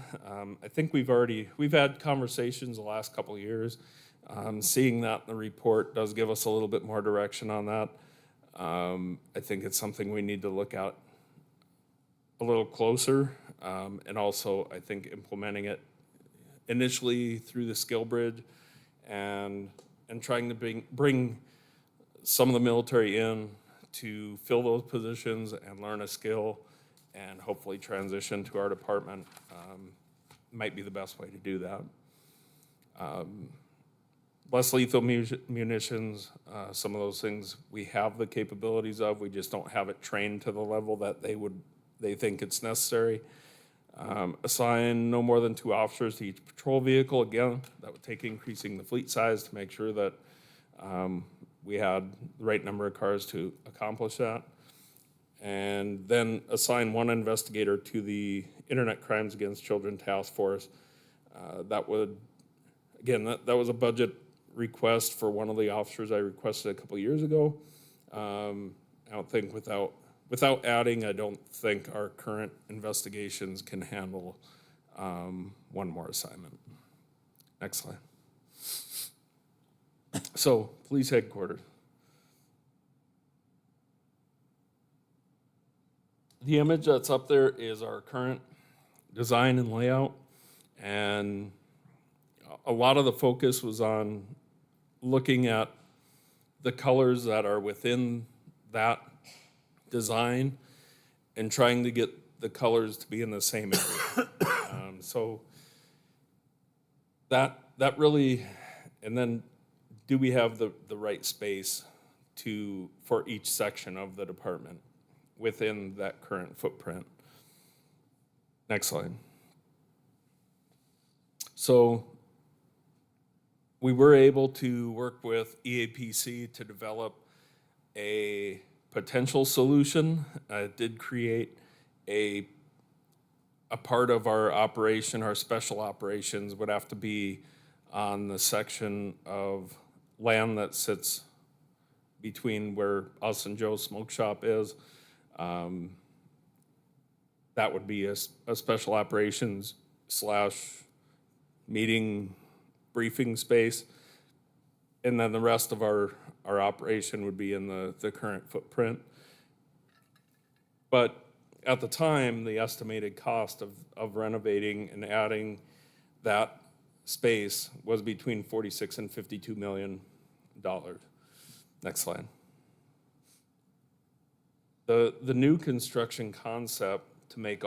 [SPEAKER 3] I think we've had conversations the last couple of years. Seeing that in the report does give us a little bit more direction on that. I think it's something we need to look at a little closer, and also I think implementing it initially through the skill bridge and trying to bring some of the military in to fill those positions and learn a skill and hopefully transition to our department might be the best way to do that. Less lethal munitions, some of those things we have the capabilities of, we just don't have it trained to the level that they think it's necessary. Assign no more than 2 officers to each patrol vehicle. Again, that would take increasing the fleet size to make sure that we had the right number of cars to accomplish that. And then assign 1 investigator to the Internet Crimes Against Children Task Force. That would, again, that was a budget request for one of the officers I requested a couple years ago. I don't think without adding, I don't think our current investigations can handle 1 more assignment. Next slide. So, police headquarters. The image that's up there is our current design and layout, and a lot of the focus was on looking at the colors that are within that design and trying to get the colors to be in the same area. So that really, and then do we have the right space for each section of the department within that current footprint? Next slide. So we were able to work with EAPC to develop a potential solution. It did create a part of our operation, our special operations would have to be on the section of land that sits between where us and Joe's Smoke Shop is. That would be a special operations / meeting briefing space. And then the rest of our operation would be in the current footprint. But at the time, the estimated cost of renovating and adding that space was between $46 and $52 million. Next slide. The new construction concept to make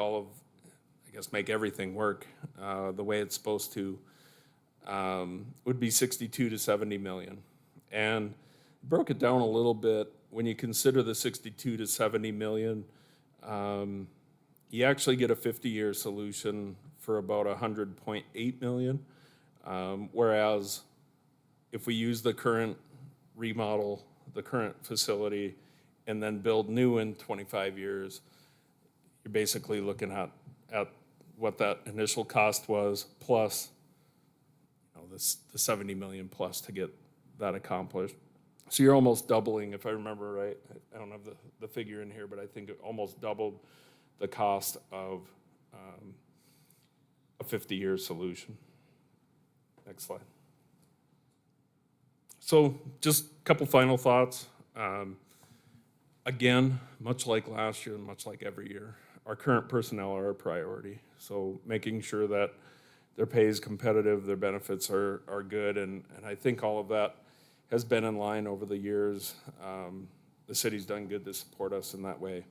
[SPEAKER 3] make everything work the way it's supposed to would be 62 to 70 million. And broke it down a little bit. When you consider the 62 to 70 million, you actually get a 50-year solution for about 100.8 million. Whereas if we use the current remodel, the current facility, and then build new in 25 years, you're basically looking at what that initial cost was, plus the 70 million plus to get that accomplished. So you're almost doubling, if I remember right. I don't have the figure in here, but I think it almost doubled the cost of a 50-year solution. Next slide. So just a couple final thoughts. Again, much like last year and much like every year, our current personnel are a priority. So making sure that their pay is competitive, their benefits are good, and I think all of that has been in line over the years. The city's done good to support us in that way.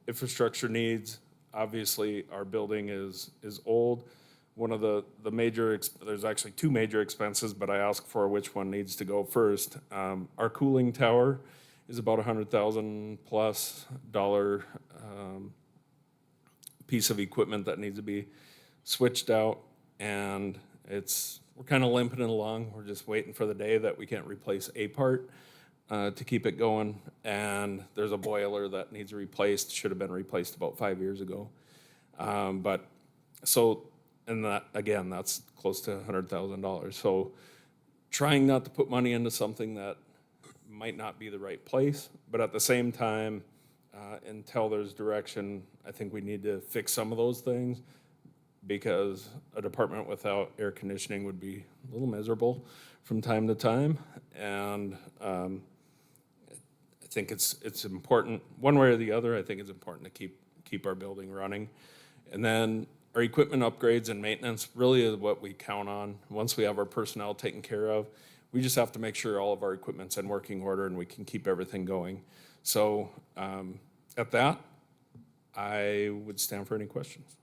[SPEAKER 3] Infrastructure needs, obviously our building is old. One of the major, there's actually two major expenses, but I ask for which one needs to go first. Our cooling tower is about $100,000 plus piece of equipment that needs to be switched out, and we're kind of limping it along. We're just waiting for the day that we can't replace a part to keep it going, and there's a boiler that needs replaced, should have been replaced about 5 years ago. And that, again, that's close to $100,000. So trying not to put money into something that might not be the right place, but at the same time, until there's direction, I think we need to fix some of those things, because a department without air conditioning would be a little miserable from time to time. And I think it's important, one way or the other, I think it's important to keep our building running. And then our equipment upgrades and maintenance really is what we count on. Once we have our personnel taken care of, we just have to make sure all of our equipment's in working order and we can keep everything going. So at that, I would stand for any questions.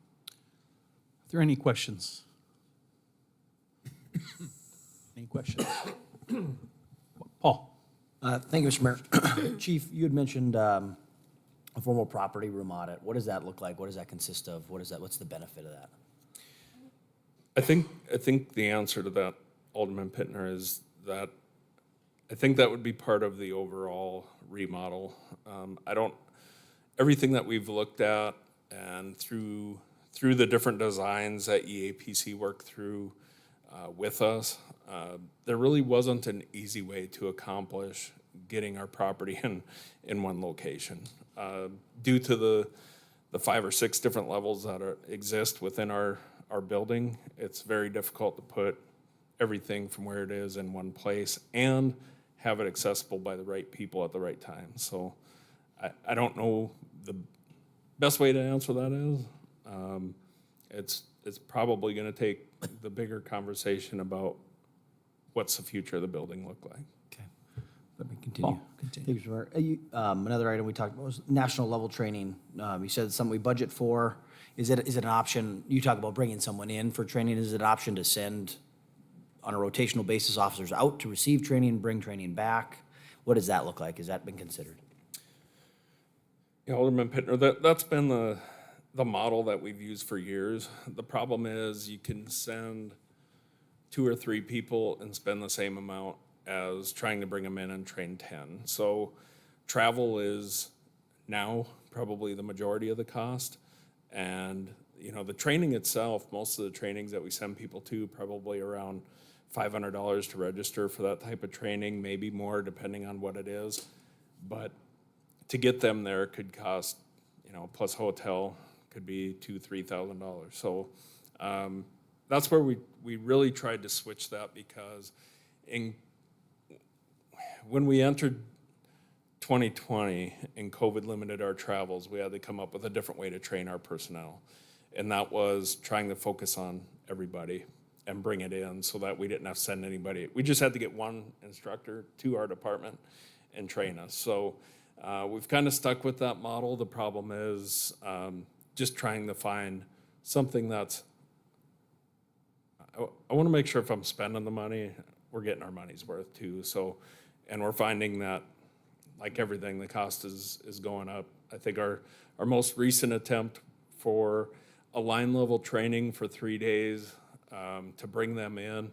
[SPEAKER 1] Are there any questions? Any questions? Paul?
[SPEAKER 4] Thank you, Mr. Mayor. Chief, you had mentioned a formal property room audit. What does that look like? What does that consist of? What's the benefit of that?
[SPEAKER 3] I think the answer to that, Alderman Pittner, is that I think that would be part of the overall remodel. Everything that we've looked at and through the different designs that EAPC worked through with us, there really wasn't an easy way to accomplish getting our property in one location. Due to the 5 or 6 different levels that exist within our building, it's very difficult to put everything from where it is in one place and have it accessible by the right people at the right time. So I don't know the best way to answer that is. It's probably going to take the bigger conversation about what's the future of the building look like.
[SPEAKER 4] Okay. Let me continue.
[SPEAKER 1] Paul, continue.
[SPEAKER 4] Thank you, Mr. Mayor. Another item we talked about was national level training. You said it's something we budget for. Is it an option? You talk about bringing someone in for training. Is it an option to send on a rotational basis officers out to receive training, bring training back? What does that look like? Has that been considered?
[SPEAKER 3] Yeah, Alderman Pittner, that's been the model that we've used for years. The problem is you can send 2 or 3 people and spend the same amount as trying to bring them in and train 10. So travel is now probably the majority of the cost. And, the training itself, most of the trainings that we send people to, probably around $500 to register for that type of training, maybe more depending on what it is. But to get them there could cost, plus hotel, could be $2,000-3,000. So that's where we really tried to switch that, because when we entered 2020 and COVID limited our travels, we had to come up with a different way to train our personnel. And that was trying to focus on everybody and bring it in so that we didn't have to send anybody. We just had to get one instructor to our department and train us. So we've kind of stuck with that model. The problem is just trying to find something that's, I want to make sure if I'm spending the money, we're getting our money's worth too. So, and we're finding that, like everything, the cost is going up. I think our most recent attempt for a line level training for 3 days to bring them in,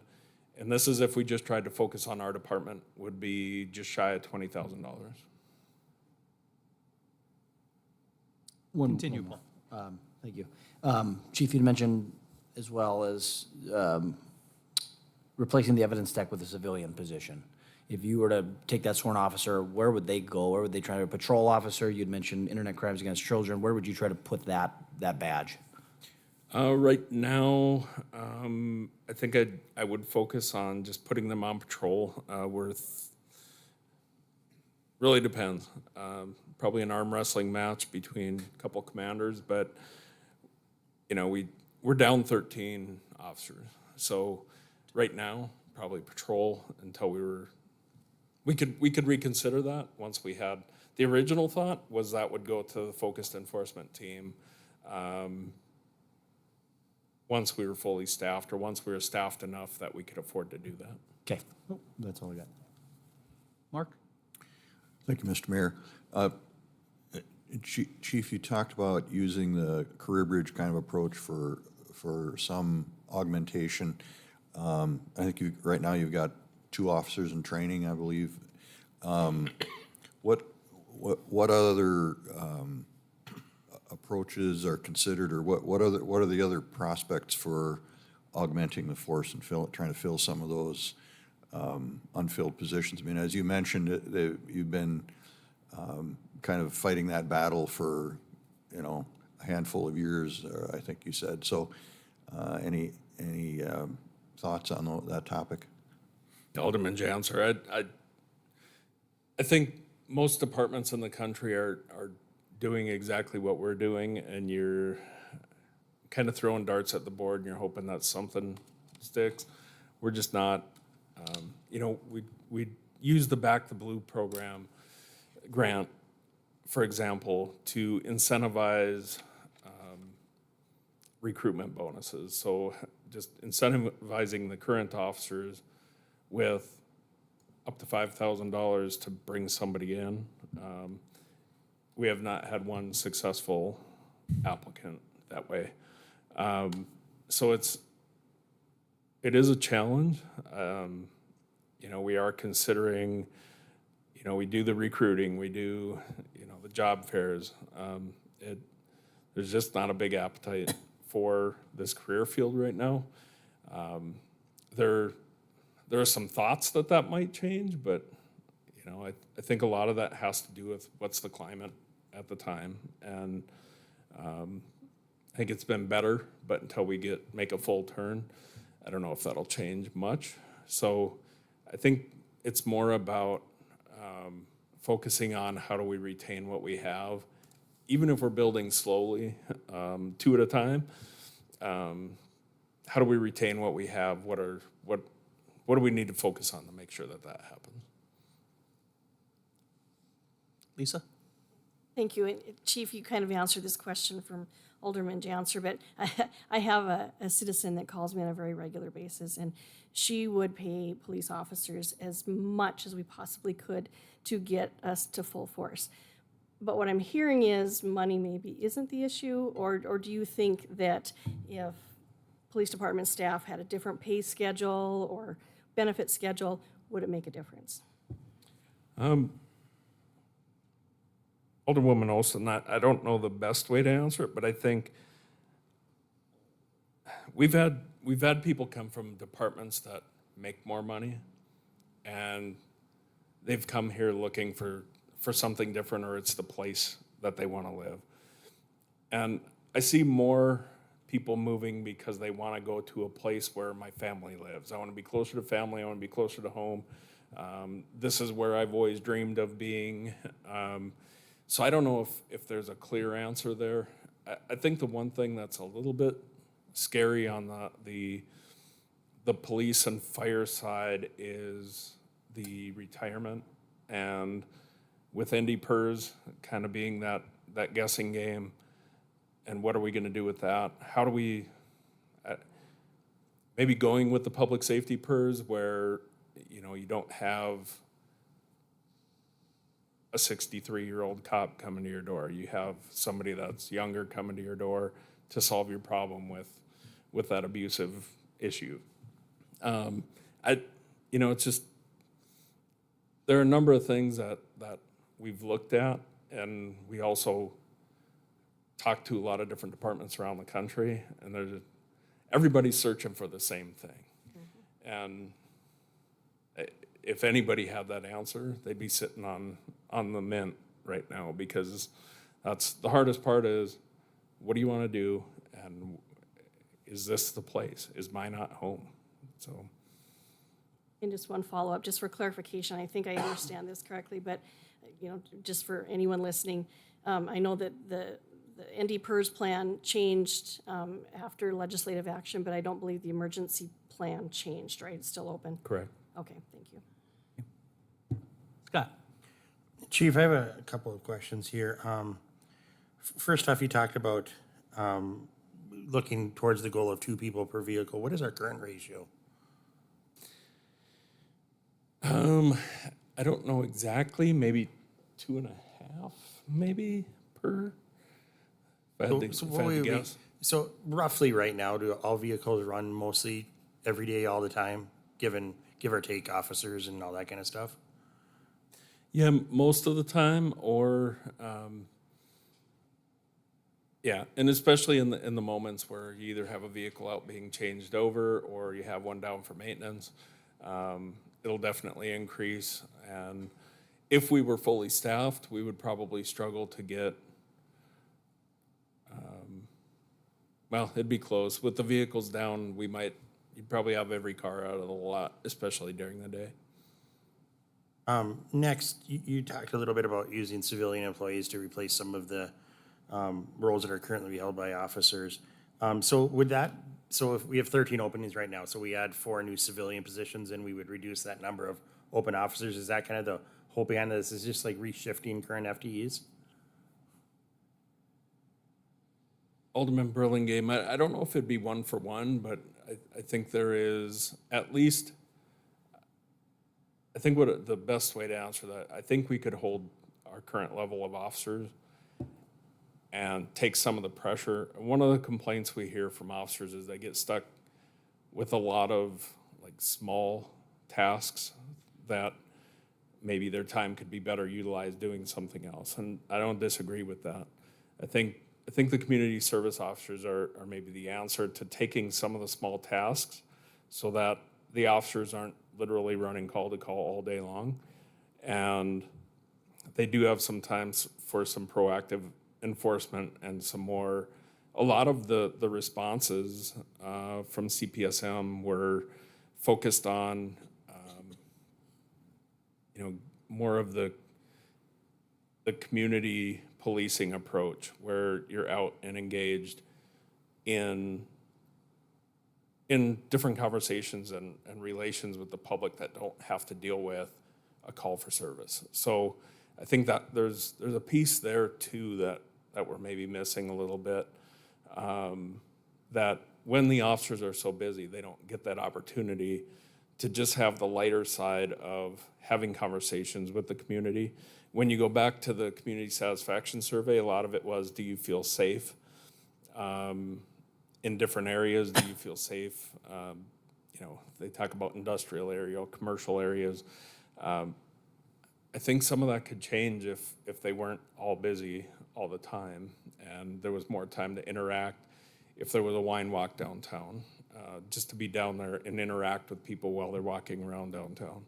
[SPEAKER 3] and this is if we just tried to focus on our department, would be just shy of $20,000.
[SPEAKER 1] Continue, Paul.
[SPEAKER 4] Thank you. Chief, you mentioned as well as replacing the evidence tech with a civilian position. If you were to take that sworn officer, where would they go? Where would they try to, patrol officer? You'd mentioned internet crimes against children. Where would you try to put that badge?
[SPEAKER 3] Right now, I think I would focus on just putting them on patrol. Really depends. Probably an arm wrestling match between a couple commanders, but you know, we're down 13 officers. So right now, probably patrol until we could reconsider that once we had, the original thought was that would go to the focused enforcement team once we were fully staffed, or once we were staffed enough that we could afford to do that.
[SPEAKER 4] Okay, that's all I got.
[SPEAKER 1] Mark?
[SPEAKER 5] Thank you, Mr. Mayor. Chief, you talked about using the career bridge kind of approach for some augmentation. I think right now you've got 2 officers in training, I believe. What other approaches are considered, or what are the other prospects for augmenting the force and trying to fill some of those unfilled positions? I mean, as you mentioned, you've been kind of fighting that battle for, you know, a handful of years, I think you said. So, any thoughts on that topic?
[SPEAKER 3] Alderman Janser, I think most departments in the country are doing exactly what we're doing, and you're kind of throwing darts at the board and you're hoping that something sticks. We're just not, you know, we use the Back the Blue program grant, for example, to incentivize recruitment bonuses. So just incentivizing the current officers with up to $5,000 to bring somebody in. We have not had one successful applicant that way. So it is a challenge. You know, we are considering, you know, we do the recruiting, we do, you know, the job fairs. There's just not a big appetite for this career field right now. There are some thoughts that might change, but you know, I think a lot of that has to do with what's the climate at the time, and I think it's been better, but until we make a full turn, I don't know if that'll change much. So I think it's more about focusing on how do we retain what we have, even if we're building slowly, 2 at a time. How do we retain what we have? What do we need to focus on to make sure that happens?
[SPEAKER 1] Lisa?
[SPEAKER 6] Thank you. And Chief, you kind of answered this question from Alderman Janser, but I have a citizen that calls me on a very regular basis, and she would pay police officers as much as we possibly could to get us to full force. But what I'm hearing is money maybe isn't the issue, or do you think that if police department staff had a different pay schedule or benefit schedule, would it make a difference?
[SPEAKER 3] Alderwoman Olson, I don't know the best way to answer it, but I think we've had people come from departments that make more money, and they've come here looking for something different, or it's the place that they want to live. And I see more people moving because they want to go to a place where my family lives. I want to be closer to family. I want to be closer to home. This is where I've always dreamed of being. So I don't know if there's a clear answer there. I think the one thing that's a little bit scary on the police and fire side is the retirement, and with NDPERS kind of being that guessing game, and what are we going to do with that? How do we maybe going with the public safety PERS where, you know, you don't have a 63-year-old cop coming to your door. You have somebody that's younger coming to your door to solve your problem with that abusive issue. You know, it's just, there are a number of things that we've looked at, and we also talked to a lot of different departments around the country, and everybody's searching for the same thing. And if anybody had that answer, they'd be sitting on the mint right now, because that's the hardest part is, what do you want to do? And is this the place? Is Minot home? So.
[SPEAKER 6] And just one follow-up, just for clarification, I think I understand this correctly, but, just for anyone listening, I know that the ND PERS plan changed after legislative action, but I don't believe the emergency plan changed, right? It's still open?
[SPEAKER 3] Correct.
[SPEAKER 6] Okay, thank you.
[SPEAKER 1] Scott?
[SPEAKER 7] Chief, I have a couple of questions here. First off, you talked about looking towards the goal of 2 people per vehicle. What is our current ratio?
[SPEAKER 3] I don't know exactly, maybe 2.5, maybe per. If I had to, if I had to guess.
[SPEAKER 7] So roughly right now, do all vehicles run mostly every day, all the time, give or take officers and all that kind of stuff?
[SPEAKER 3] Yeah, most of the time, or yeah, and especially in the moments where you either have a vehicle out being changed over or you have one down for maintenance, it'll definitely increase. And if we were fully staffed, we would probably struggle to get. Well, it'd be close. With the vehicles down, you'd probably have every car out of the lot, especially during the day.
[SPEAKER 7] Next, you talked a little bit about using civilian employees to replace some of the roles that are currently held by officers. So if we have 13 openings right now, so we add 4 new civilian positions and we would reduce that number of open officers, is that kind of the hope behind this? Is just like reshifting current FTEs?
[SPEAKER 3] Alderman Burlingame, I don't know if it'd be 1 for 1, but I think there is at least, I think the best way to answer that, I think we could hold our current level of officers and take some of the pressure. One of the complaints we hear from officers is they get stuck with a lot of like small tasks that maybe their time could be better utilized doing something else. And I don't disagree with that. I think the community service officers are maybe the answer to taking some of the small tasks so that the officers aren't literally running call to call all day long. And they do have some times for some proactive enforcement and a lot of the responses from CPSM were focused on, more of the community policing approach, where you're out and engaged in different conversations and relations with the public that don't have to deal with a call for service. So I think that there's a piece there too that we're maybe missing a little bit, that when the officers are so busy, they don't get that opportunity to just have the lighter side of having conversations with the community. When you go back to the community satisfaction survey, a lot of it was, do you feel safe in different areas? Do you feel safe? They talk about industrial area, commercial areas. I think some of that could change if they weren't all busy all the time and there was more time to interact. If there was a wine walk downtown, just to be down there and interact with people while they're walking around downtown.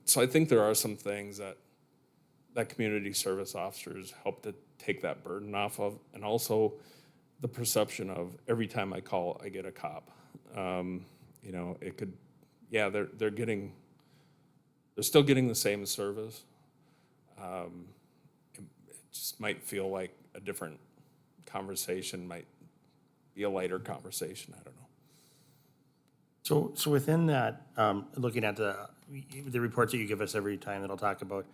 [SPEAKER 3] So I think there are some things that community service officers help to take that burden off of, and also the perception of every time I call, I get a cop. It could, yeah, they're still getting the same service. It just might feel like a different conversation, might be a lighter conversation. I don't know.
[SPEAKER 7] So within that, looking at the reports that you give us every time that I'll talk about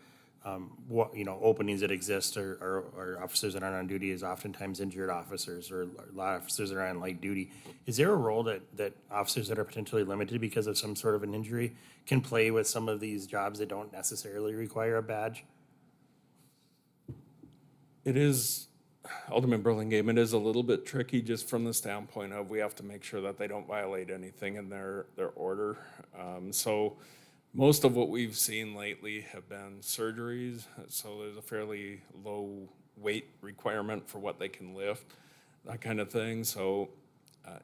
[SPEAKER 7] what openings that exist or officers that aren't on duty is oftentimes injured officers or a lot of officers that are on light duty. Is there a role that officers that are potentially limited because of some sort of an injury can play with some of these jobs that don't necessarily require a badge?
[SPEAKER 3] It is, Alderman Burlingame, it is a little bit tricky just from the standpoint of we have to make sure that they don't violate anything in their order. So most of what we've seen lately have been surgeries, so there's a fairly low weight requirement for what they can lift, that kind of thing. So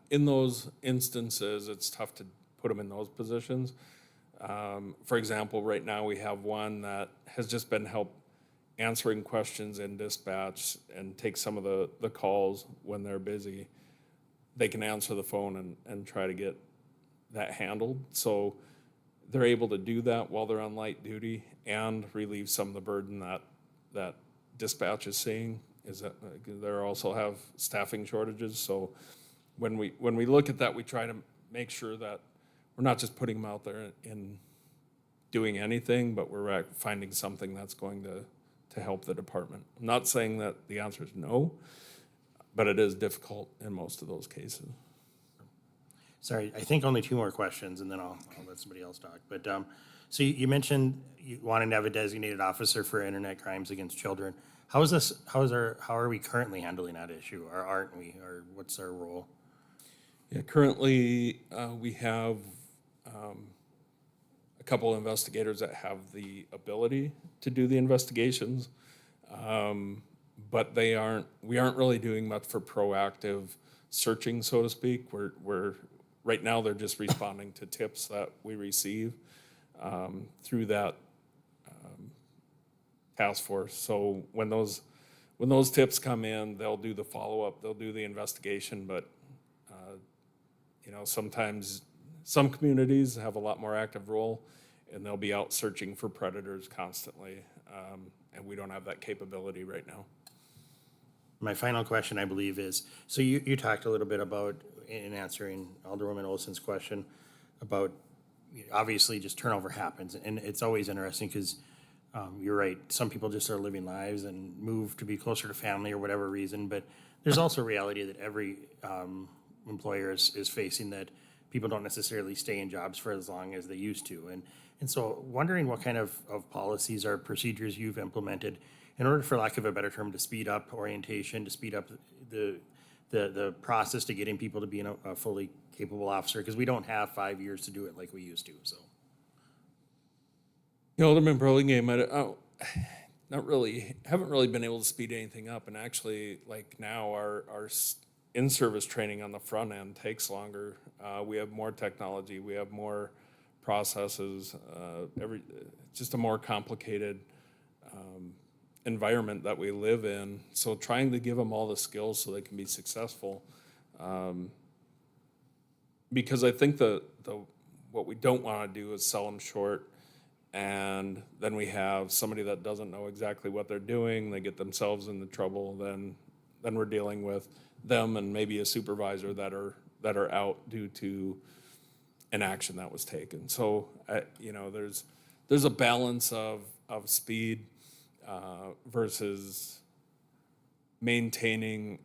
[SPEAKER 3] in those instances, it's tough to put them in those positions. For example, right now we have one that has just been help answering questions in dispatch and take some of the calls when they're busy. They can answer the phone and try to get that handled. So they're able to do that while they're on light duty and relieve some of the burden that dispatch is seeing. Is that they also have staffing shortages. So when we look at that, we try to make sure that we're not just putting them out there in doing anything, but we're finding something that's going to help the department. I'm not saying that the answer is no, but it is difficult in most of those cases.
[SPEAKER 7] Sorry, I think only two more questions, and then I'll let somebody else talk. But, so you mentioned you wanting to have a designated officer for internet crimes against children. How are we currently handling that issue, or aren't we, or what's our role?
[SPEAKER 3] Yeah, currently, we have a couple investigators that have the ability to do the investigations, but we aren't really doing much for proactive searching, so to speak. We're right now they're just responding to tips that we receive through that task force. So when those tips come in, they'll do the follow-up, they'll do the investigation, but sometimes some communities have a lot more active role and they'll be out searching for predators constantly, and we don't have that capability right now.
[SPEAKER 7] My final question, I believe, is, so you talked a little bit about, in answering Alderwoman Olson's question, about obviously just turnover happens, and it's always interesting because you're right, some people just are living lives and move to be closer to family or whatever reason, but there's also a reality that every employer is facing, that people don't necessarily stay in jobs for as long as they used to. And so wondering what kind of policies or procedures you've implemented in order, for lack of a better term, to speed up orientation, to speed up the process to getting people to be a fully capable officer, because we don't have 5 years to do it like we used to, so.
[SPEAKER 3] Alderman Burlingame, haven't really been able to speed anything up, and actually, like now, our in-service training on the front end takes longer. We have more technology, we have more processes, just a more complicated environment that we live in. So trying to give them all the skills so they can be successful. Because I think what we don't want to do is sell them short, and then we have somebody that doesn't know exactly what they're doing, they get themselves into trouble, then we're dealing with them and maybe a supervisor that are out due to an action that was taken. So there's a balance of speed versus maintaining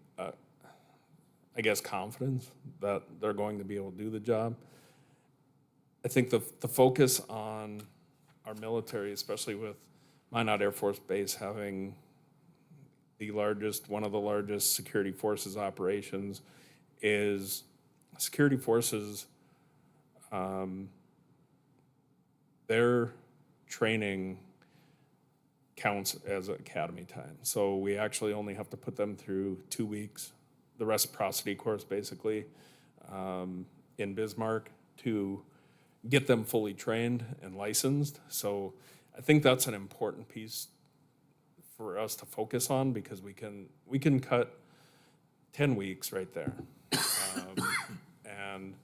[SPEAKER 3] confidence that they're going to be able to do the job. I think the focus on our military, especially with Minot Air Force Base having one of the largest security forces operations, is security forces, their training counts as academy time. So we actually only have to put them through 2 weeks, the reciprocity course basically, in Bismarck, to get them fully trained and licensed. So I think that's an important piece for us to focus on, because we can cut 10 weeks right there. And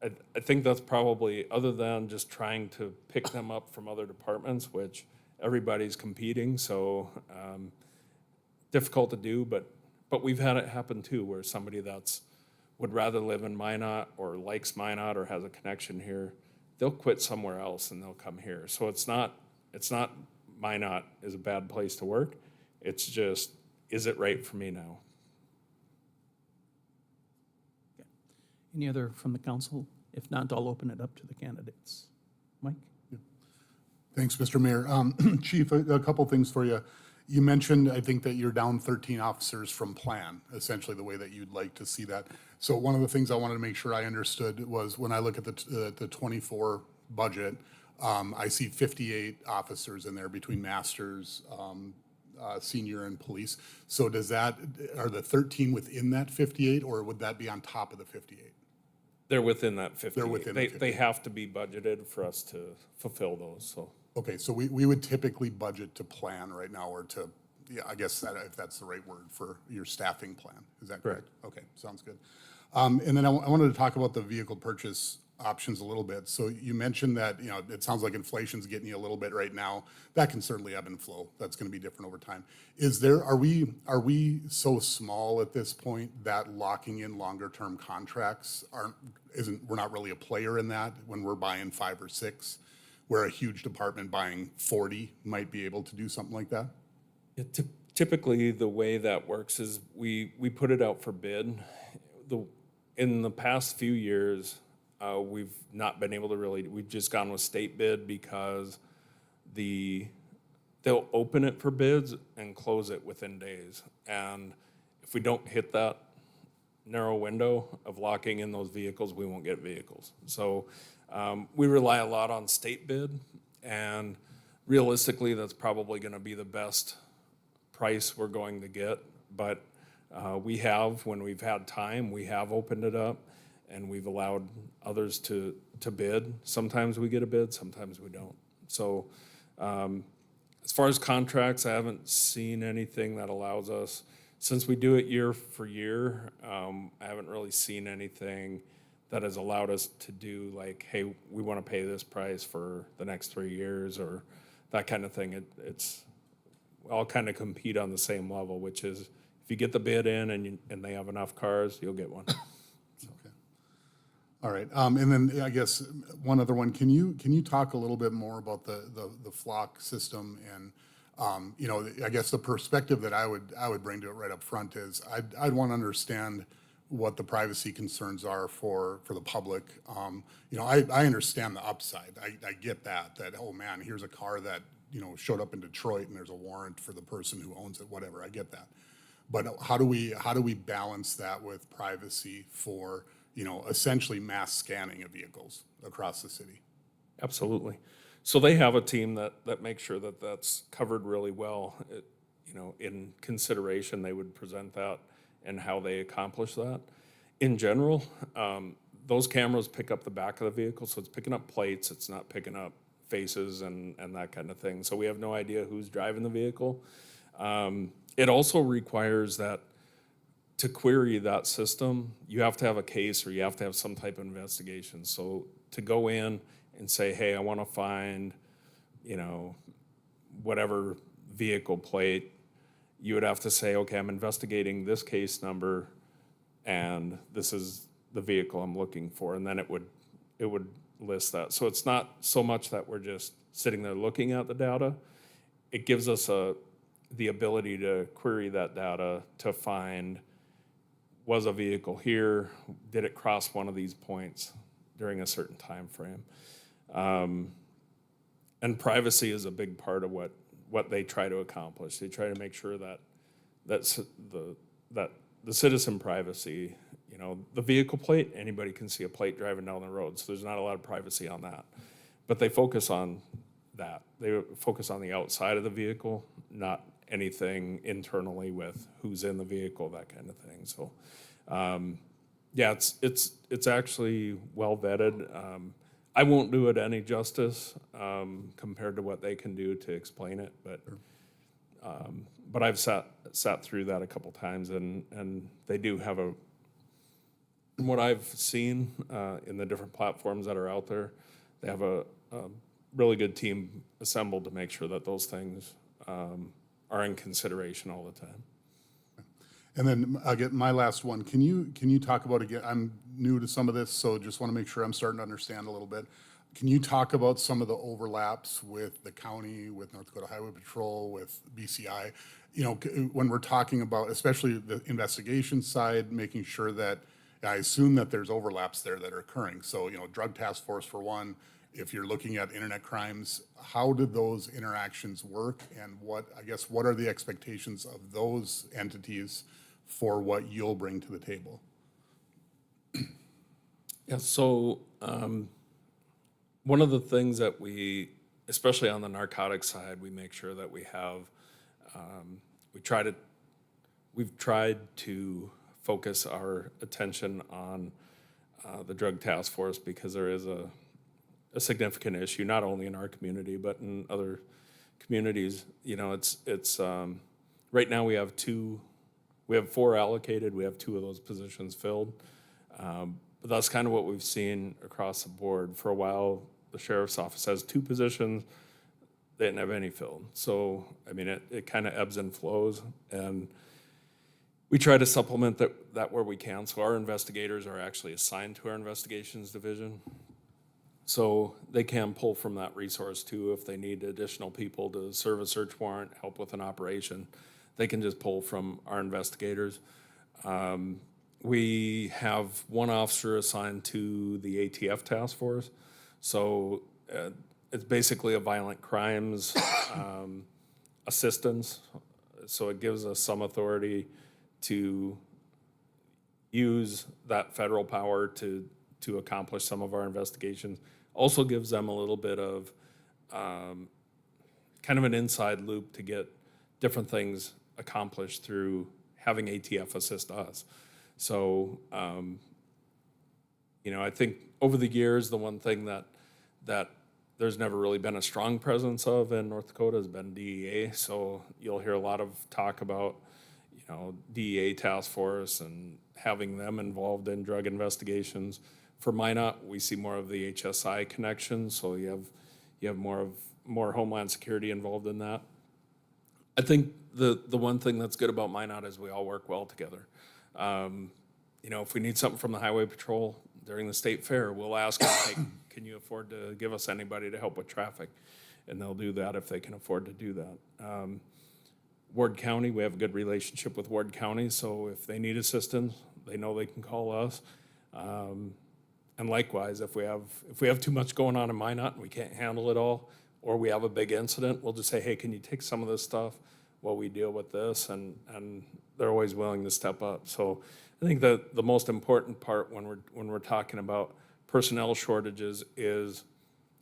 [SPEAKER 3] I think that's probably, other than just trying to pick them up from other departments, which everybody's competing, so difficult to do, but we've had it happen too, where somebody would rather live in Minot or likes Minot or has a connection here, they'll quit somewhere else and they'll come here. So it's not Minot is a bad place to work. It's just, is it right for me now?
[SPEAKER 1] Any other from the council? If not, I'll open it up to the candidates. Mike?
[SPEAKER 8] Thanks, Mr. Mayor. Chief, a couple things for you. You mentioned, I think, that you're down 13 officers from plan, essentially the way that you'd like to see that. So one of the things I wanted to make sure I understood was, when I look at the 24 budget, I see 58 officers in there between masters, senior and police. So are the 13 within that 58, or would that be on top of the 58?
[SPEAKER 3] They're within that 50.
[SPEAKER 8] They're within the
[SPEAKER 3] They
[SPEAKER 8] 50.
[SPEAKER 3] have to be budgeted for us to fulfill those, so.
[SPEAKER 8] Okay, so we would typically budget to plan right now, or to, yeah, I guess if that's the right word for your staffing plan. Is that correct? Okay, sounds good. And then I wanted to talk about the vehicle purchase options a little bit. So you mentioned that, you know, it sounds like inflation's getting you a little bit right now. That can certainly ebb and flow. That's gonna be different over time. Are we so small at this point that locking in longer term contracts we're not really a player in that when we're buying 5 or 6, where a huge department buying 40 might be able to do something like that?
[SPEAKER 3] Typically, the way that works is we put it out for bid. In the past few years, we've not been able to we've just gone with state bid because they'll open it for bids and close it within days. And if we don't hit that narrow window of locking in those vehicles, we won't get vehicles. So we rely a lot on state bid, and realistically, that's probably gonna be the best price we're going to get. But when we've had time, we have opened it up and we've allowed others to bid. Sometimes we get a bid, sometimes we don't. So as far as contracts, I haven't seen anything that allows us, since we do it year for year, I haven't really seen anything that has allowed us to do like, hey, we want to pay this price for the next 3 years or that kind of thing. It's all kind of compete on the same level, which is if you get the bid in and they have enough cars, you'll get one.
[SPEAKER 8] Okay. All right, and then I guess one other one, can you talk a little bit more about the flock system? And you know, I guess the perspective that I would bring to it right up front is I'd want to understand what the privacy concerns are for the public. You know, I understand the upside. I get that, oh man, here's a car that, you know, showed up in Detroit and there's a warrant for the person who owns it, whatever, I get that. But how do we balance that with privacy for, you know, essentially mass scanning of vehicles across the city?
[SPEAKER 3] Absolutely. So they have a team that makes sure that that's covered really well. You know, in consideration, they would present that and how they accomplish that. In general, those cameras pick up the back of the vehicle, so it's picking up plates, it's not picking up faces and that kind of thing. So we have no idea who's driving the vehicle. It also requires that to query that system, you have to have a case or you have to have some type of investigation. So to go in and say, hey, I want to find, you know, whatever vehicle plate, you would have to say, okay, I'm investigating this case number and this is the vehicle I'm looking for. And then it would list that. So it's not so much that we're just sitting there looking at the data. It gives us the ability to query that data to find, was a vehicle here? Did it cross one of these points during a certain time frame? And privacy is a big part of what they try to accomplish. They try to make sure that the citizen privacy, you know, the vehicle plate, anybody can see a plate driving down the road, so there's not a lot of privacy on that. But they focus on that. They focus on the outside of the vehicle, not anything internally with who's in the vehicle, that kind of thing. So, yeah, it's actually well vetted. I won't do it any justice compared to what they can do to explain it, but I've sat through that a couple times, and they do have from what I've seen in the different platforms that are out there, they have a really good team assembled to make sure that those things are in consideration all the time.
[SPEAKER 8] And then I'll get my last one. Can you talk about, again, I'm new to some of this, so just want to make sure I'm starting to understand a little bit. Can you talk about some of the overlaps with the county, with North Dakota Highway Patrol, with BCI? You know, when we're talking about, especially the investigation side, making sure that, I assume that there's overlaps there that are occurring. So, you know, drug task force for one, if you're looking at internet crimes, how do those interactions work? And what are the expectations of those entities for what you'll bring to the table?
[SPEAKER 3] Yeah, so one of the things that we, especially on the narcotics side, we make sure that we have, we've tried to focus our attention on the drug task force because there is a significant issue, not only in our community, but in other communities. You know, it's right now we have 4 allocated, we have 2 of those positions filled. But that's kind of what we've seen across the board. For a while, the sheriff's office has 2 positions, they didn't have any filled. So, I mean, it kind of ebbs and flows, and we try to supplement that where we can. So our investigators are actually assigned to our investigations division. So they can pull from that resource too if they need additional people to serve a search warrant, help with an operation. They can just pull from our investigators. We have 1 officer assigned to the ATF task force. So it's basically a violent crimes assistance. So it gives us some authority to use that federal power to accomplish some of our investigations. Also gives them a little bit of kind of an inside loop to get different things accomplished through having ATF assist us. So, you know, I think over the years, the one thing that there's never really been a strong presence of in North Dakota has been DEA. So you'll hear a lot of talk about, you know, DEA task force and having them involved in drug investigations. For Minot, we see more of the HSI connection. So you have more Homeland Security involved in that. I think the one thing that's good about Minot is we all work well together. You know, if we need something from the Highway Patrol during the state fair, we'll ask them, hey, can you afford to give us anybody to help with traffic? And they'll do that if they can afford to do that. Ward County, we have a good relationship with Ward County, so if they need assistance, they know they can call us. And likewise, if we have too much going on in Minot and we can't handle it all, or we have a big incident, we'll just say, hey, can you take some of this stuff while we deal with this? And they're always willing to step up. So I think that the most important part when we're talking about personnel shortages is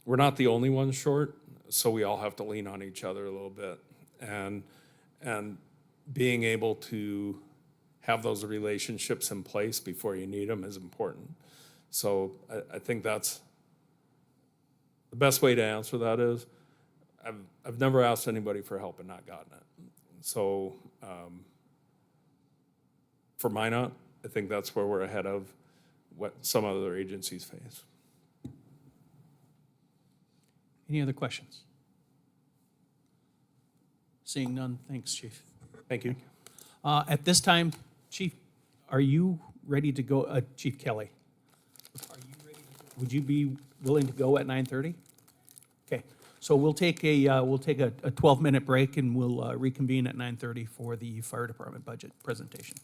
[SPEAKER 3] we're not the only ones short, so we all have to lean on each other a little bit. And being able to have those relationships in place before you need them is important. So I think that's the best way to answer that is I've never asked anybody for help and not gotten it. So for Minot, I think that's where we're ahead of what some other agencies face.
[SPEAKER 1] Any other questions? Seeing none, thanks, Chief.
[SPEAKER 2] Thank you.
[SPEAKER 1] At this time, Chief, are you ready to go, Chief Kelly? Are you ready? Would you be willing to go at 9:30? Okay, so we'll take a 12-minute break and we'll reconvene at 9:30 for the fire department budget presentation.